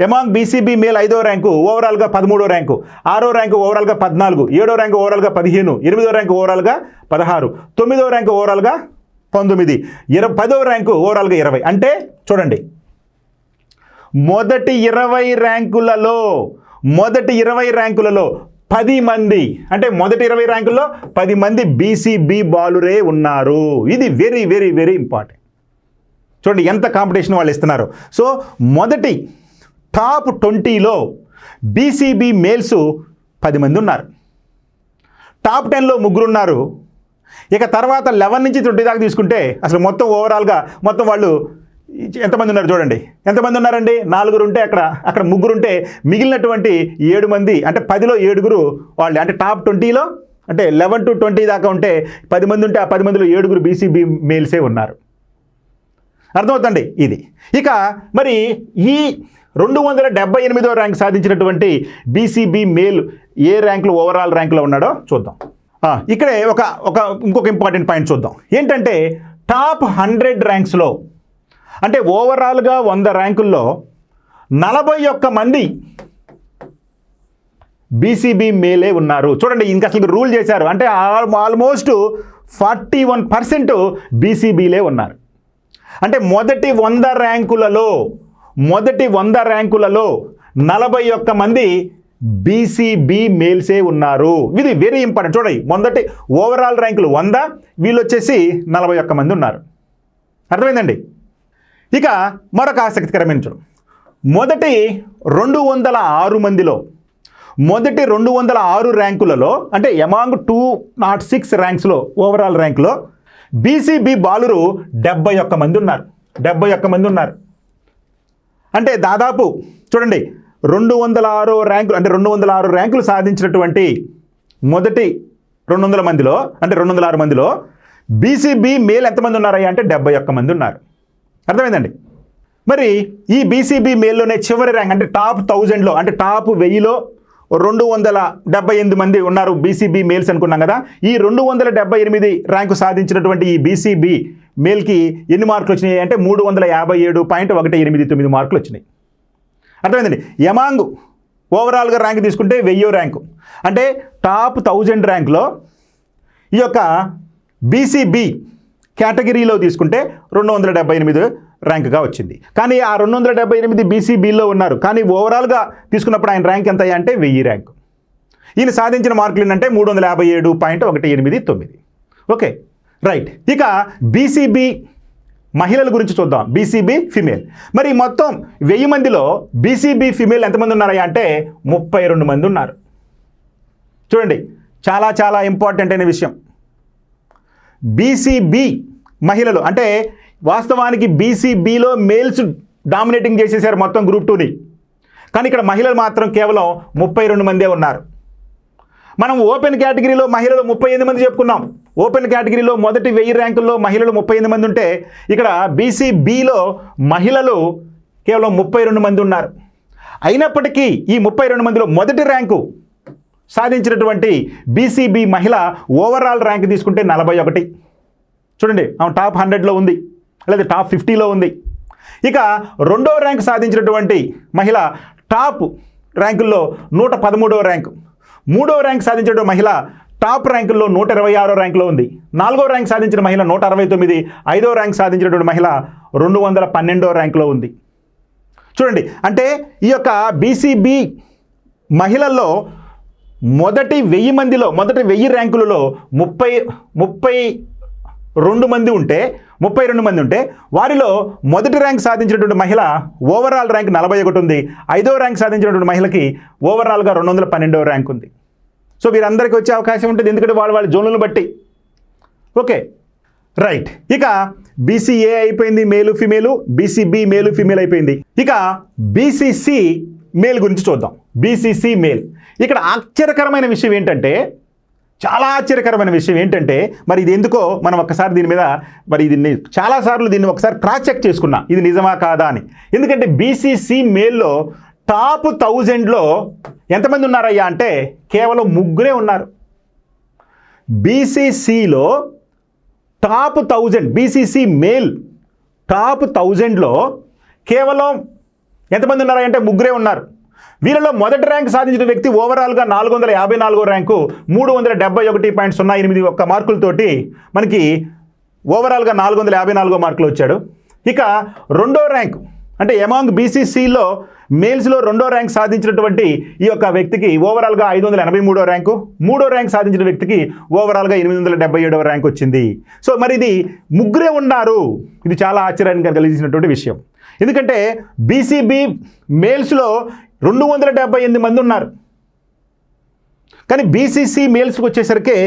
among BCB male 5వ ర్యాంకు ఓవరాల్గా 13వ ర్యాంకు, 6వ ర్యాంకు ఓవరాల్గా 14, 7వ ర్యాంకు ఓవరాల్గా 15, 8వ ర్యాంకు ఓవరాల్గా 16, 9వ ర్యాంకు ఓవరాల్గా 19, 10వ ర్యాంకు ఓవరాల్గా 20. అంటే చూడండి, మొదటి 20 ర్యాంకులలో 10 మంది, అంటే మొదటి 20 ర్యాంకుల్లో 10 మంది బీసీబీ బాలురే ఉన్నారు. ఇది వెరీ వెరీ వెరీ ఇంపార్టెంట్. చూడండి ఎంత కాంపిటీషన్ వాళ్ళు ఇస్తున్నారు. సో మొదటి టాప్ 20లో బీసీబీ మేల్స్ 10 మంది ఉన్నారు. టాప్ 10లో 3 ఉన్నారు. ఇక తర్వాత 11 నుంచి 20 దాకా తీసుకుంటే అసలు మొత్తం ఓవరాల్గా మొత్తం వాళ్ళు ఎంతమంది ఉన్నారు చూడండి. ఎంతమంది ఉన్నారండి? 4 ఉంటే అక్కడ 3 ఉంటే మిగిలినటువంటి 7 మంది, అంటే 10లో 7 వాళ్ళు, అంటే టాప్ 20లో అంటే 11 to 20 దాకా ఉంటే 10 మంది ఉంటే ఆ 10 మందిలో 7 బీసీబీ మేల్సే ఉన్నారు. అర్థమవుతుంది ఇది. ఇక మరి ఈ 278వ ర్యాంక్ సాధించినటువంటి బీసీబీ మేల్ ఏ ర్యాంకులో ఓవరాల్ ర్యాంకులో ఉన్నాడో చూద్దాం. ఇక్కడే ఇంకొక ఇంపార్టెంట్ పాయింట్ చూద్దాం. ఏంటంటే టాప్ 100 ర్యాంక్స్లో, అంటే ఓవరాల్గా 100 ర్యాంకుల్లో 41 మంది బీసీబీ మేలే ఉన్నారు. చూడండి, ఇంకా అసలు రూల్ చేశారు, అంటే ఆల్మోస్ట్ 41% బీసీబీలే ఉన్నారు. అంటే మొదటి 100 ర్యాంకులలో 41 మంది బీసీబీ మేల్సే ఉన్నారు. ఇది వెరీ ఇంపార్టెంట్. చూడండి, మొదటి ఓవరాల్ ర్యాంకులు 100, వీళ్ళు వచ్చేసి 41 మంది ఉన్నారు. అర్థమైందండి? ఇక మరొక ఆసక్తికరమైన చూడు, మొదటి 206 మందిలో, మొదటి 206 ర్యాంకులలో, అంటే ఎమాంగ్ 206 ర్యాంక్స్లో ఓవరాల్ ర్యాంకులో బీసీబీ బాలురు 71 మంది ఉన్నారు. 71 మంది ఉన్నారు. అంటే దాదాపు చూడండి, 206 ర్యాంకులు, అంటే 206 ర్యాంకులు సాధించినటువంటి మొదటి 200 మందిలో, అంటే 206 మందిలో బీసీబీ మేల్ ఎంతమంది ఉన్నారయ్యా అంటే 71 మంది ఉన్నారు. అర్థమైందండి? మరి ఈ బీసీబీ మేల్లోనే చివరి ర్యాంక్, అంటే టాప్ 1000లో, అంటే టాప్ 1000లో 278 మంది ఉన్నారు బీసీబీ మేల్స్ అనుకున్నాం కదా. ఈ 278 ర్యాంకు సాధించినటువంటి ఈ బీసీబీ మేల్కి ఎన్ని మార్కులు వచ్చినాయి అంటే 357.189 మార్కులు వచ్చినాయి. అర్థమైందండి? ఎమాంగ్ ఓవరాల్గా ర్యాంక్ తీసుకుంటే 1000వ ర్యాంకు, అంటే టాప్ 1000 ర్యాంక్లో ఈ యొక్క బీసీబీ కేటగిరీలో తీసుకుంటే 278 ర్యాంక్గా వచ్చింది. కానీ ఆ 278 బీసీబీలో ఉన్నారు, కానీ ఓవరాల్గా తీసుకున్నప్పుడు ఆయన ర్యాంక్ ఎంత అంటే 1000 ర్యాంకు. ఈయన సాధించిన మార్కులు ఏంటంటే 357.189. Okay, right. ఇక బీసీబీ మహిళల గురించి చూద్దాం. BCB female. మరి మొత్తం 1000 మందిలో బీసీబీ ఫిమేల్ ఎంతమంది ఉన్నారయ్యా అంటే 32 మంది ఉన్నారు. చూడండి, చాలా చాలా ఇంపార్టెంట్ అయిన విషయం. బీసీబీ మహిళలు, అంటే వాస్తవానికి బీసీబీలో మేల్స్ డామినేటింగ్ చేసేసారు మొత్తం గ్రూప్ 2ని, కానీ ఇక్కడ మహిళలు మాత్రం కేవలం 32 మందే ఉన్నారు. మనం ఓపెన్ కేటగిరీలో మహిళలు 38 మంది చెప్పుకున్నాం. ఓపెన్ కేటగిరీలో మొదటి 1000 ర్యాంకుల్లో మహిళలు 38 మంది ఉంటే, ఇక్కడ బీసీబీలో మహిళలు కేవలం 32 మంది ఉన్నారు. అయినప్పటికీ ఈ 32 మందిలో మొదటి ర్యాంకు సాధించినటువంటి బీసీబీ మహిళ ఓవరాల్ ర్యాంక్ తీసుకుంటే 41. చూడండి, ఆమె టాప్ 100లో ఉంది, లేదా టాప్ 50లో ఉంది. ఇక రెండవ ర్యాంక్ సాధించినటువంటి మహిళ టాప్ ర్యాంకుల్లో 113వ ర్యాంకు. మూడవ ర్యాంక్ సాధించిన మహిళ టాప్ ర్యాంకుల్లో 126వ ర్యాంకులో ఉంది. 4వ ర్యాంక్ సాధించిన మహిళ 169, 5వ ర్యాంక్ సాధించినటువంటి మహిళ 212వ ర్యాంకులో ఉంది. చూడండి, అంటే ఈ యొక్క బీసీబీ మహిళల్లో మొదటి 1000 మందిలో, మొదటి 1000 ర్యాంకులలో 32 మంది ఉంటే వారిలో మొదటి ర్యాంక్ సాధించినటువంటి మహిళ ఓవరాల్ ర్యాంక్ 41 ఉంది. 5వ ర్యాంక్ సాధించినటువంటి మహిళకి ఓవరాల్గా 212వ ర్యాంక్ ఉంది. సో వీరందరికీ వచ్చే అవకాశం ఉంటుంది, ఎందుకంటే వాళ్ళ జోన్లను బట్టి. Okay, right. ఇక బీసీఏ అయిపోయింది, మేలు ఫిమేలు. బీసీబీ మేలు ఫిమేల్ అయిపోయింది. ఇక బీసీసీ మేల్ గురించి చూద్దాం. BCC male. ఇక్కడ ఆశ్చర్యకరమైన విషయం ఏంటంటే, చాలా ఆశ్చర్యకరమైన విషయం ఏంటంటే, మరి ఇది ఎందుకో మనం ఒక్కసారి దీని మీద దీన్ని చాలాసార్లు దీన్ని ఒకసారి క్రాస్ చెక్ చేసుకున్నా, ఇది నిజమా కాదా అని. ఎందుకంటే బీసీసీ మేల్లో టాప్ 1000లో ఎంతమంది ఉన్నారయ్యా అంటే కేవలం 3 ఉన్నారు. బీసీసీలో టాప్ 1000 బీసీసీ మేల్ టాప్ 1000లో కేవలం ఎంతమంది ఉన్నారంటే 3 ఉన్నారు. వీళ్ళలో మొదటి ర్యాంక్ సాధించిన వ్యక్తి ఓవరాల్గా 454వ ర్యాంకు 371.08 మార్కులతోటి మనకి ఓవరాల్గా 454 మార్కులు వచ్చాడు. ఇక రెండో ర్యాంక్ అంటే ఎమాంగ్ బీసీసీలో మేల్స్లో రెండో ర్యాంక్ సాధించినటువంటి ఈ యొక్క వ్యక్తికి ఓవరాల్గా 583వ ర్యాంకు, మూడో ర్యాంక్ సాధించిన వ్యక్తికి ఓవరాల్గా 877వ ర్యాంక్ వచ్చింది. సో మరి ఇది 3 ఉన్నారు. ఇది చాలా ఆశ్చర్యాన్ని కలిగించినటువంటి విషయం. ఎందుకంటే బీసీబీ మేల్స్లో 278 మంది ఉన్నారు, కానీ బీసీసీ మేల్స్కి వచ్చేసరికి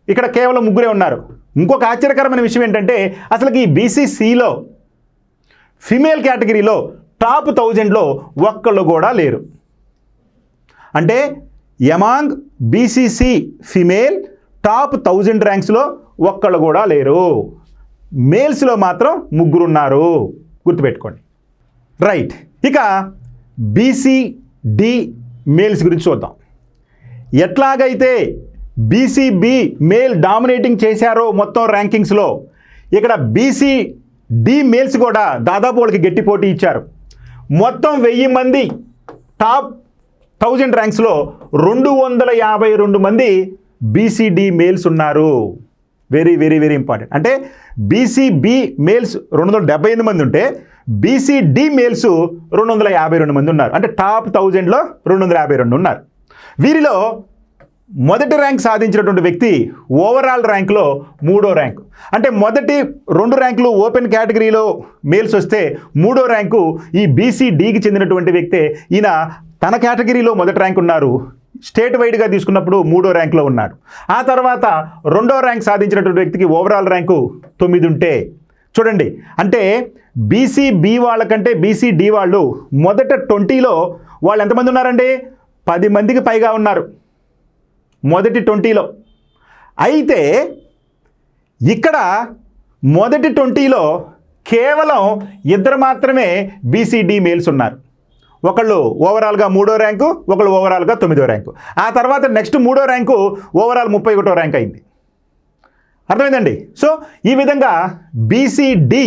ఇక్కడ కేవలం 3 ఉన్నారు. ఇంకొక ఆశ్చర్యకరమైన విషయం ఏంటంటే అసలు ఈ బీసీసీలో ఫిమేల్ కేటగిరీలో టాప్ 1000లో ఒక్కళ్ళు కూడా లేరు. అంటే ఎమాంగ్ బీసీసీ ఫిమేల్ టాప్ 1000 ర్యాంక్స్లో ఒక్కళ్ళు కూడా లేరు. మేల్స్లో మాత్రం 3 ఉన్నారు, గుర్తుపెట్టుకోండి. రైట్. ఇక బీసీడీ మేల్స్ గురించి చూద్దాం. ఎట్లాగైతే బీసీబీ మేల్ డామినేటింగ్ చేశారో మొత్తం ర్యాంకింగ్స్లో, ఇక్కడ బీసీడీ మేల్స్ కూడా దాదాపు వాళ్ళకి గట్టి పోటీ ఇచ్చారు. మొత్తం 1000 మంది టాప్ 1000 ర్యాంక్స్లో 252 మంది బీసీడీ మేల్స్ ఉన్నారు. Very very very important. అంటే బీసీబీ మేల్స్ 278 మంది ఉంటే బీసీడీ మేల్స్ 252 మంది ఉన్నారు. అంటే టాప్ 1000లో 252 ఉన్నారు. వీరిలో మొదటి ర్యాంక్ సాధించినటువంటి వ్యక్తి ఓవరాల్ ర్యాంక్లో 3వ ర్యాంకు. అంటే మొదటి 2 ర్యాంకులు ఓపెన్ కేటగిరీలో మేల్స్ వస్తే 3వ ర్యాంకు ఈ బీసీడీకి చెందినటువంటి వ్యక్తే. ఈయన తన కేటగిరీలో మొదటి ర్యాంక్ ఉన్నారు, స్టేట్ వైడ్గా తీసుకున్నప్పుడు 3వ ర్యాంక్లో ఉన్నాడు. ఆ తర్వాత 2వ ర్యాంక్ సాధించినటువంటి వ్యక్తికి ఓవరాల్ ర్యాంకు 9 ఉంటే చూడండి, అంటే బీసీబీ వాళ్ళకంటే బీసీడీ వాళ్ళు మొదట 20లో వాళ్ళు ఎంతమంది ఉన్నారండి? 10 మందికి పైగా ఉన్నారు మొదటి 20లో. అయితే ఇక్కడ మొదటి 20లో కేవలం 2 మాత్రమే బీసీడీ మేల్స్ ఉన్నారు. ఒకళ్ళు ఓవరాల్గా 3వ ర్యాంకు, ఒకళ్ళు ఓవరాల్గా 9వ ర్యాంకు. ఆ తర్వాత నెక్స్ట్ 3వ ర్యాంకు ఓవరాల్ 31వ ర్యాంక్ అయింది. అర్థమైందండి? సో ఈ విధంగా బీసీడీ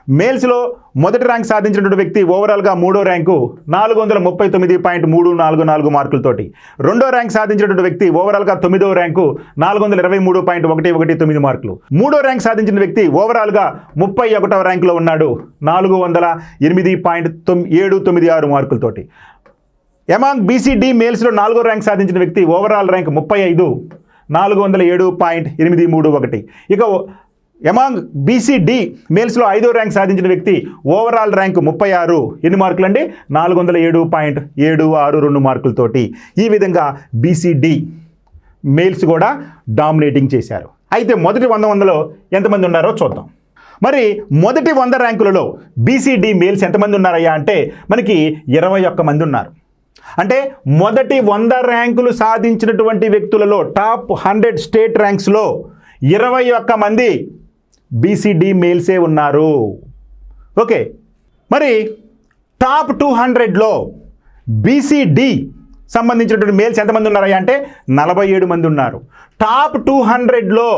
మేల్స్లో మొదటి ర్యాంక్ సాధించినటువంటి వ్యక్తి ఓవరాల్గా 3వ ర్యాంకు 439.344 మార్కులతోటి, 2వ ర్యాంక్ సాధించినటువంటి వ్యక్తి ఓవరాల్గా 9వ ర్యాంకు 423.119 మార్కులు, 3వ ర్యాంక్ సాధించిన వ్యక్తి ఓవరాల్గా 31వ ర్యాంకులో ఉన్నాడు 408.796 మార్కులతోటి. ఎమాంగ్ బీసీడీ మేల్స్లో 4వ ర్యాంక్ సాధించిన వ్యక్తి ఓవరాల్ ర్యాంక్ 35, 407.831. ఇక ఎమాంగ్ బీసీడీ మేల్స్లో 5వ ర్యాంక్ సాధించిన వ్యక్తి ఓవరాల్ ర్యాంక్ 36, ఎన్ని మార్కులు అండి? 407.762 మార్కులతోటి. ఈ విధంగా బీసీడీ మేల్స్ కూడా డామినేటింగ్ చేశారు. అయితే మొదటి 100లో ఎంతమంది ఉన్నారో చూద్దాం. మరి మొదటి 100 ర్యాంకులలో బీసీడీ మేల్స్ ఎంతమంది ఉన్నారయ్యా అంటే మనకి 21 మంది ఉన్నారు. అంటే మొదటి 100 ర్యాంకులు సాధించినటువంటి వ్యక్తులలో టాప్ 100 స్టేట్ ర్యాంక్స్లో 21 మంది బీసీడీ మేల్సే ఉన్నారు. ఓకే, మరి టాప్ 200లో బీసీడీ సంబంధించినటువంటి మేల్స్ ఎంతమంది ఉన్నారయ్యా అంటే 47 మంది ఉన్నారు. టాప్ 200లో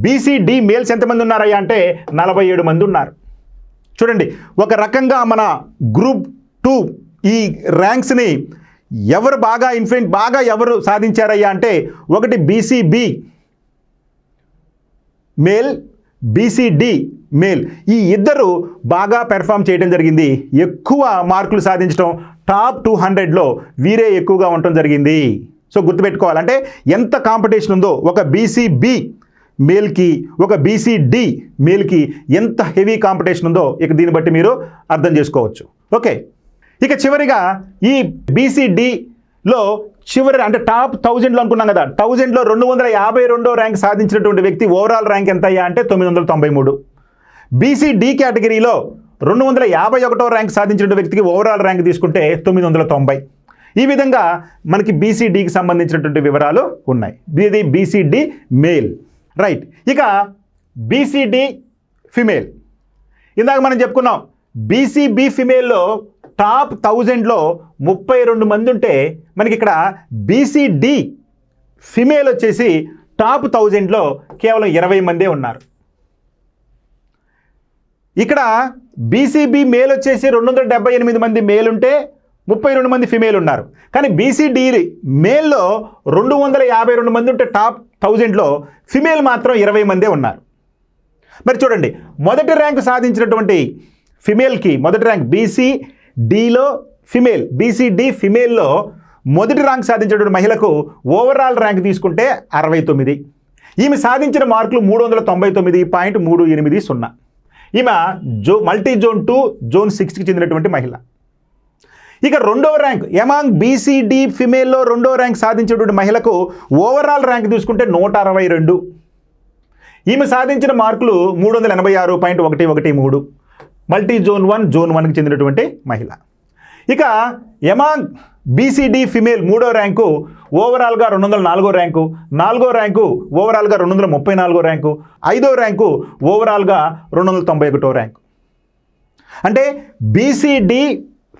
బీసీడీ మేల్స్ ఎంతమంది ఉన్నారయ్యా అంటే 47 మంది ఉన్నారు. చూడండి, ఒక రకంగా మన గ్రూప్ 2 ఈ ర్యాంక్స్ని ఎవరు బాగా ఎవరు సాధించారయ్యా అంటే ఒకటి బీసీబీ మేల్, బీసీడీ మేల్, ఈ ఇద్దరు బాగా పెర్ఫామ్ చేయడం జరిగింది. ఎక్కువ మార్కులు సాధించడం టాప్ 200లో వీరే ఎక్కువగా ఉండటం జరిగింది. సో గుర్తుపెట్టుకోవాలంటే ఎంత కాంపిటీషన్ ఉందో ఒక బీసీబీ మేల్కి ఒక బీసీడీ మేల్కి ఎంత హెవీ కాంపిటీషన్ ఉందో ఇక దీన్ని బట్టి మీరు అర్థం చేసుకోవచ్చు. ఓకే, ఇక చివరిగా ఈ బీసీడీ లో చివరి అంటే టాప్ 1000లో అనుకున్నాం కదా, 1000లో 252వ ర్యాంక్ సాధించినటువంటి వ్యక్తి ఓవరాల్ ర్యాంక్ ఎంత అయ్యా అంటే 993. బీసీ-డి కేటగిరీలో 251వ ర్యాంక్ సాధించిన వ్యక్తికి ఓవరాల్ ర్యాంక్ తీసుకుంటే 990. ఈ విధంగా మనకి బీసీ-డికి సంబంధించినటువంటి వివరాలు ఉన్నాయి. ఇది బీసీ-డి మేల్. రైట్. ఇక బీసీ-డి ఫిమేల్. ఇందాక మనం చెప్పుకున్నాం బీసీ-బి ఫిమేల్లో టాప్ 1000లో 32 మంది ఉంటే మనకి ఇక్కడ బీసీ-డి ఫిమేల్ వచ్చేసి టాప్ 1000లో కేవలం 20 మందే ఉన్నారు. ఇక్కడ బీసీ-బి మేల్ వచ్చేసి 278 మంది మేల్ ఉంటే 32 మంది ఫిమేల్ ఉన్నారు. కానీ బీసీ-డి మేల్లో 252 మంది ఉంటే టాప్ 1000లో ఫిమేల్ మాత్రం 20 మందే ఉన్నారు. మరి చూడండి, మొదటి ర్యాంకు సాధించినటువంటి ఫిమేల్కి మొదటి ర్యాంక్ బీసీ-డిలో ఫిమేల్, బీసీ-డి ఫిమేల్లో మొదటి ర్యాంక్ సాధించినటువంటి మహిళకు ఓవరాల్ ర్యాంక్ తీసుకుంటే 69. ఈమె సాధించిన మార్కులు 399.380. ఈమె మల్టీ జోన్ 2 జోన్ 6కి చెందినటువంటి మహిళ. ఇక రెండవ ర్యాంక్ ఎమాంగ్ బీసీ-డి ఫిమేల్లో రెండవ ర్యాంక్ సాధించినటువంటి మహిళకు ఓవరాల్ ర్యాంక్ తీసుకుంటే 162. ఈమె సాధించిన మార్కులు 386.113. మల్టీ జోన్ 1 జోన్ 1కి చెందినటువంటి మహిళ. ఇక ఎమాంగ్ బీసీ-డి ఫిమేల్ మూడో ర్యాంకు ఓవరాల్గా 204 ర్యాంకు, 4వ ర్యాంకు ఓవరాల్గా 234 ర్యాంకు, 5వ ర్యాంకు ఓవరాల్గా 291 ర్యాంకు. అంటే బీసీ-డి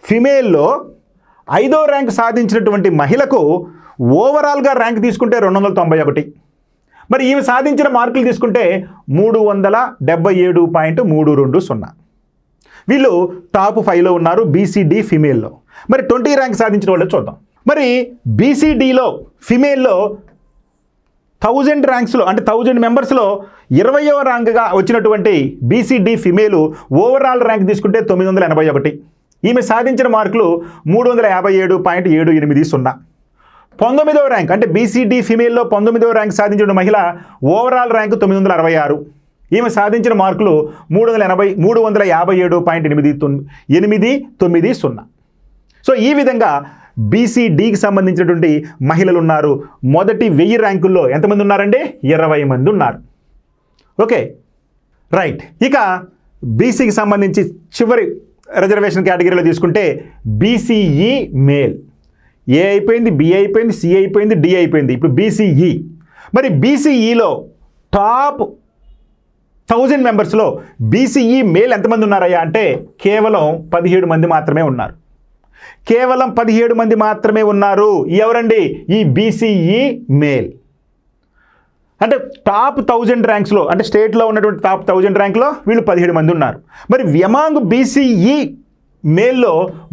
ఫిమేల్లో 5వ ర్యాంక్ సాధించినటువంటి మహిళకు ఓవరాల్గా ర్యాంక్ తీసుకుంటే 291. మరి ఈమె సాధించిన మార్కులు తీసుకుంటే 377.320. వీళ్ళు టాప్ 5లో ఉన్నారు బీసీ-డి ఫిమేల్లో. మరి 20 ర్యాంక్ సాధించిన వాళ్ళు చూద్దాం. మరి బీసీ-డిలో ఫిమేల్లో 1000 ర్యాంక్స్లో అంటే 1000 మెంబర్స్లో 20వ ర్యాంక్గా వచ్చినటువంటి బీసీ-డి ఫిమేలు ఓవరాల్ ర్యాంక్ తీసుకుంటే 981. ఈమె సాధించిన మార్కులు 357.780. 19వ ర్యాంక్ అంటే బీసీ-డి ఫిమేల్లో 19వ ర్యాంక్ సాధించిన మహిళ ఓవరాల్ ర్యాంకు 966. ఈమె సాధించిన మార్కులు 357.890. సో ఈ విధంగా బీసీ-డికి సంబంధించినటువంటి మహిళలు ఉన్నారు. మొదటి 1000 ర్యాంకుల్లో ఎంతమంది ఉన్నారండి? 20 మంది ఉన్నారు. Okay, right. ఇక బీసీకి సంబంధించి చివరి రిజర్వేషన్ కేటగిరీలో తీసుకుంటే బీసీఈ మేల్. ఏ అయిపోయింది, బి అయిపోయింది, సి అయిపోయింది, డి అయిపోయింది, ఇప్పుడు బీసీఈ. మరి బీసీఈలో టాప్ 1000 మెంబర్స్లో బీసీఈ మేల్ ఎంతమంది ఉన్నారయ్యా అంటే కేవలం 17 మంది మాత్రమే ఉన్నారు. కేవలం 17 మంది మాత్రమే ఉన్నారు. ఎవరండి? ఈ బీసీఈ మేల్. అంటే టాప్ 1000 ర్యాంక్స్లో అంటే స్టేట్లో ఉన్నటువంటి టాప్ 1000 ర్యాంక్లో వీళ్ళు 17 మంది ఉన్నారు. మరి ఎమాంగ్ బీసీఈ మేల్లో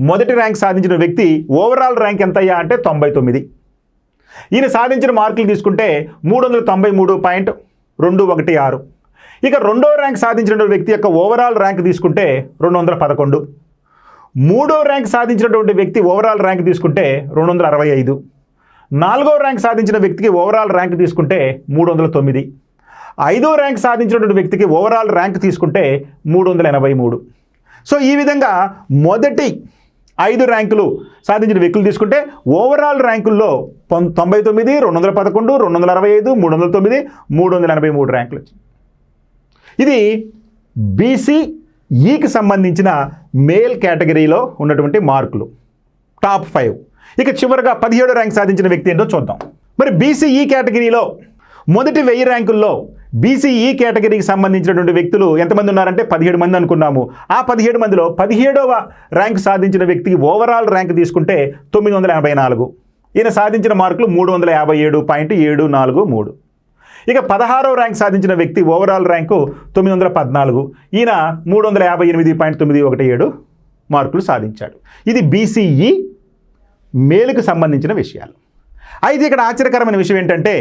మొదటి ర్యాంక్ సాధించిన వ్యక్తి ఓవరాల్ ర్యాంక్ ఎంత అయ్యా అంటే 99. ఈయన సాధించిన మార్కులు తీసుకుంటే 393.216. ఇక రెండో ర్యాంక్ సాధించిన వ్యక్తి యొక్క ఓవరాల్ ర్యాంక్ తీసుకుంటే 211. మూడో ర్యాంక్ సాధించినటువంటి వ్యక్తి ఓవరాల్ ర్యాంక్ తీసుకుంటే 265. 4వ ర్యాంక్ సాధించిన వ్యక్తికి ఓవరాల్ ర్యాంక్ తీసుకుంటే 309. 5వ ర్యాంక్ సాధించినటువంటి వ్యక్తికి ఓవరాల్ ర్యాంక్ తీసుకుంటే 383. సో ఈ విధంగా మొదటి 5 ర్యాంకులు సాధించిన వ్యక్తులు తీసుకుంటే ఓవరాల్ ర్యాంకుల్లో 99, 211, 265, 309, 383 ర్యాంకులు వచ్చింది. ఇది బీసీఈకి సంబంధించిన మేల్ కేటగిరీలో ఉన్నటువంటి మార్కులు టాప్ 5. ఇక చివరిగా 17వ ర్యాంక్ సాధించిన వ్యక్తి ఏంటో చూద్దాం. మరి బీసీఈ కేటగిరీలో మొదటి 1000 ర్యాంకుల్లో బీసీఈ కేటగిరీకి సంబంధించినటువంటి వ్యక్తులు ఎంతమంది ఉన్నారంటే 17 మంది అనుకున్నాము. ఆ 17 మందిలో 17వ ర్యాంక్ సాధించిన వ్యక్తికి ఓవరాల్ ర్యాంక్ తీసుకుంటే 984. ఈయన సాధించిన మార్కులు 357.743. ఇక 16వ ర్యాంక్ సాధించిన వ్యక్తి ఓవరాల్ ర్యాంకు 914. ఈయన 358.917 మార్కులు సాధించాడు. ఇది బీసీఈ మేలుకు సంబంధించిన విషయాలు. అయితే ఇక్కడ ఆశ్చర్యకరమైన విషయం ఏంటంటే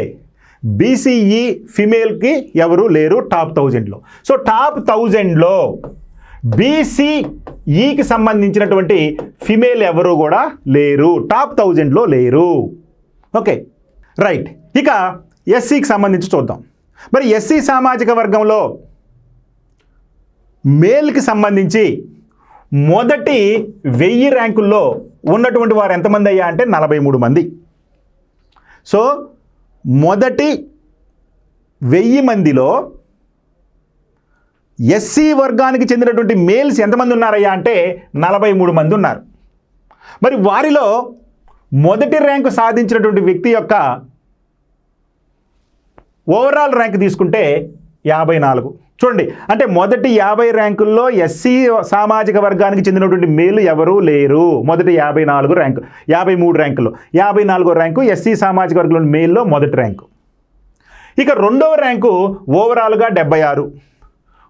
బీసీఈ ఫిమేల్కి ఎవరు లేరు టాప్ 1000లో. సో టాప్ 1000లో బీసీఈకి సంబంధించినటువంటి ఫిమేల్ ఎవరు కూడా లేరు, టాప్ 1000లో లేరు. Okay, right. ఇక ఎస్సీకి సంబంధించి చూద్దాం. మరి ఎస్సీ సామాజిక వర్గంలో మేల్కి సంబంధించి మొదటి 1000 ర్యాంకుల్లో ఉన్నటువంటి వారు ఎంతమంది అయ్యా అంటే 43 మంది. సో మొదటి 1000 మందిలో ఎస్సీ వర్గానికి చెందినటువంటి మేల్స్ ఎంతమంది ఉన్నారయ్యా అంటే 43 మంది ఉన్నారు. మరి వారిలో మొదటి ర్యాంకు సాధించినటువంటి వ్యక్తి యొక్క ఓవరాల్ ర్యాంక్ తీసుకుంటే 54. చూడండి, అంటే మొదటి 50 ర్యాంకుల్లో ఎస్సీ సామాజిక వర్గానికి చెందినటువంటి మేలు ఎవరూ లేరు. మొదటి 54 ర్యాంకు, 53 ర్యాంకుల్లో 54వ ర్యాంకు ఎస్సీ సామాజిక వర్గంలోని మేల్లో మొదటి ర్యాంకు. ఇక రెండవ ర్యాంకు ఓవరాల్గా 76.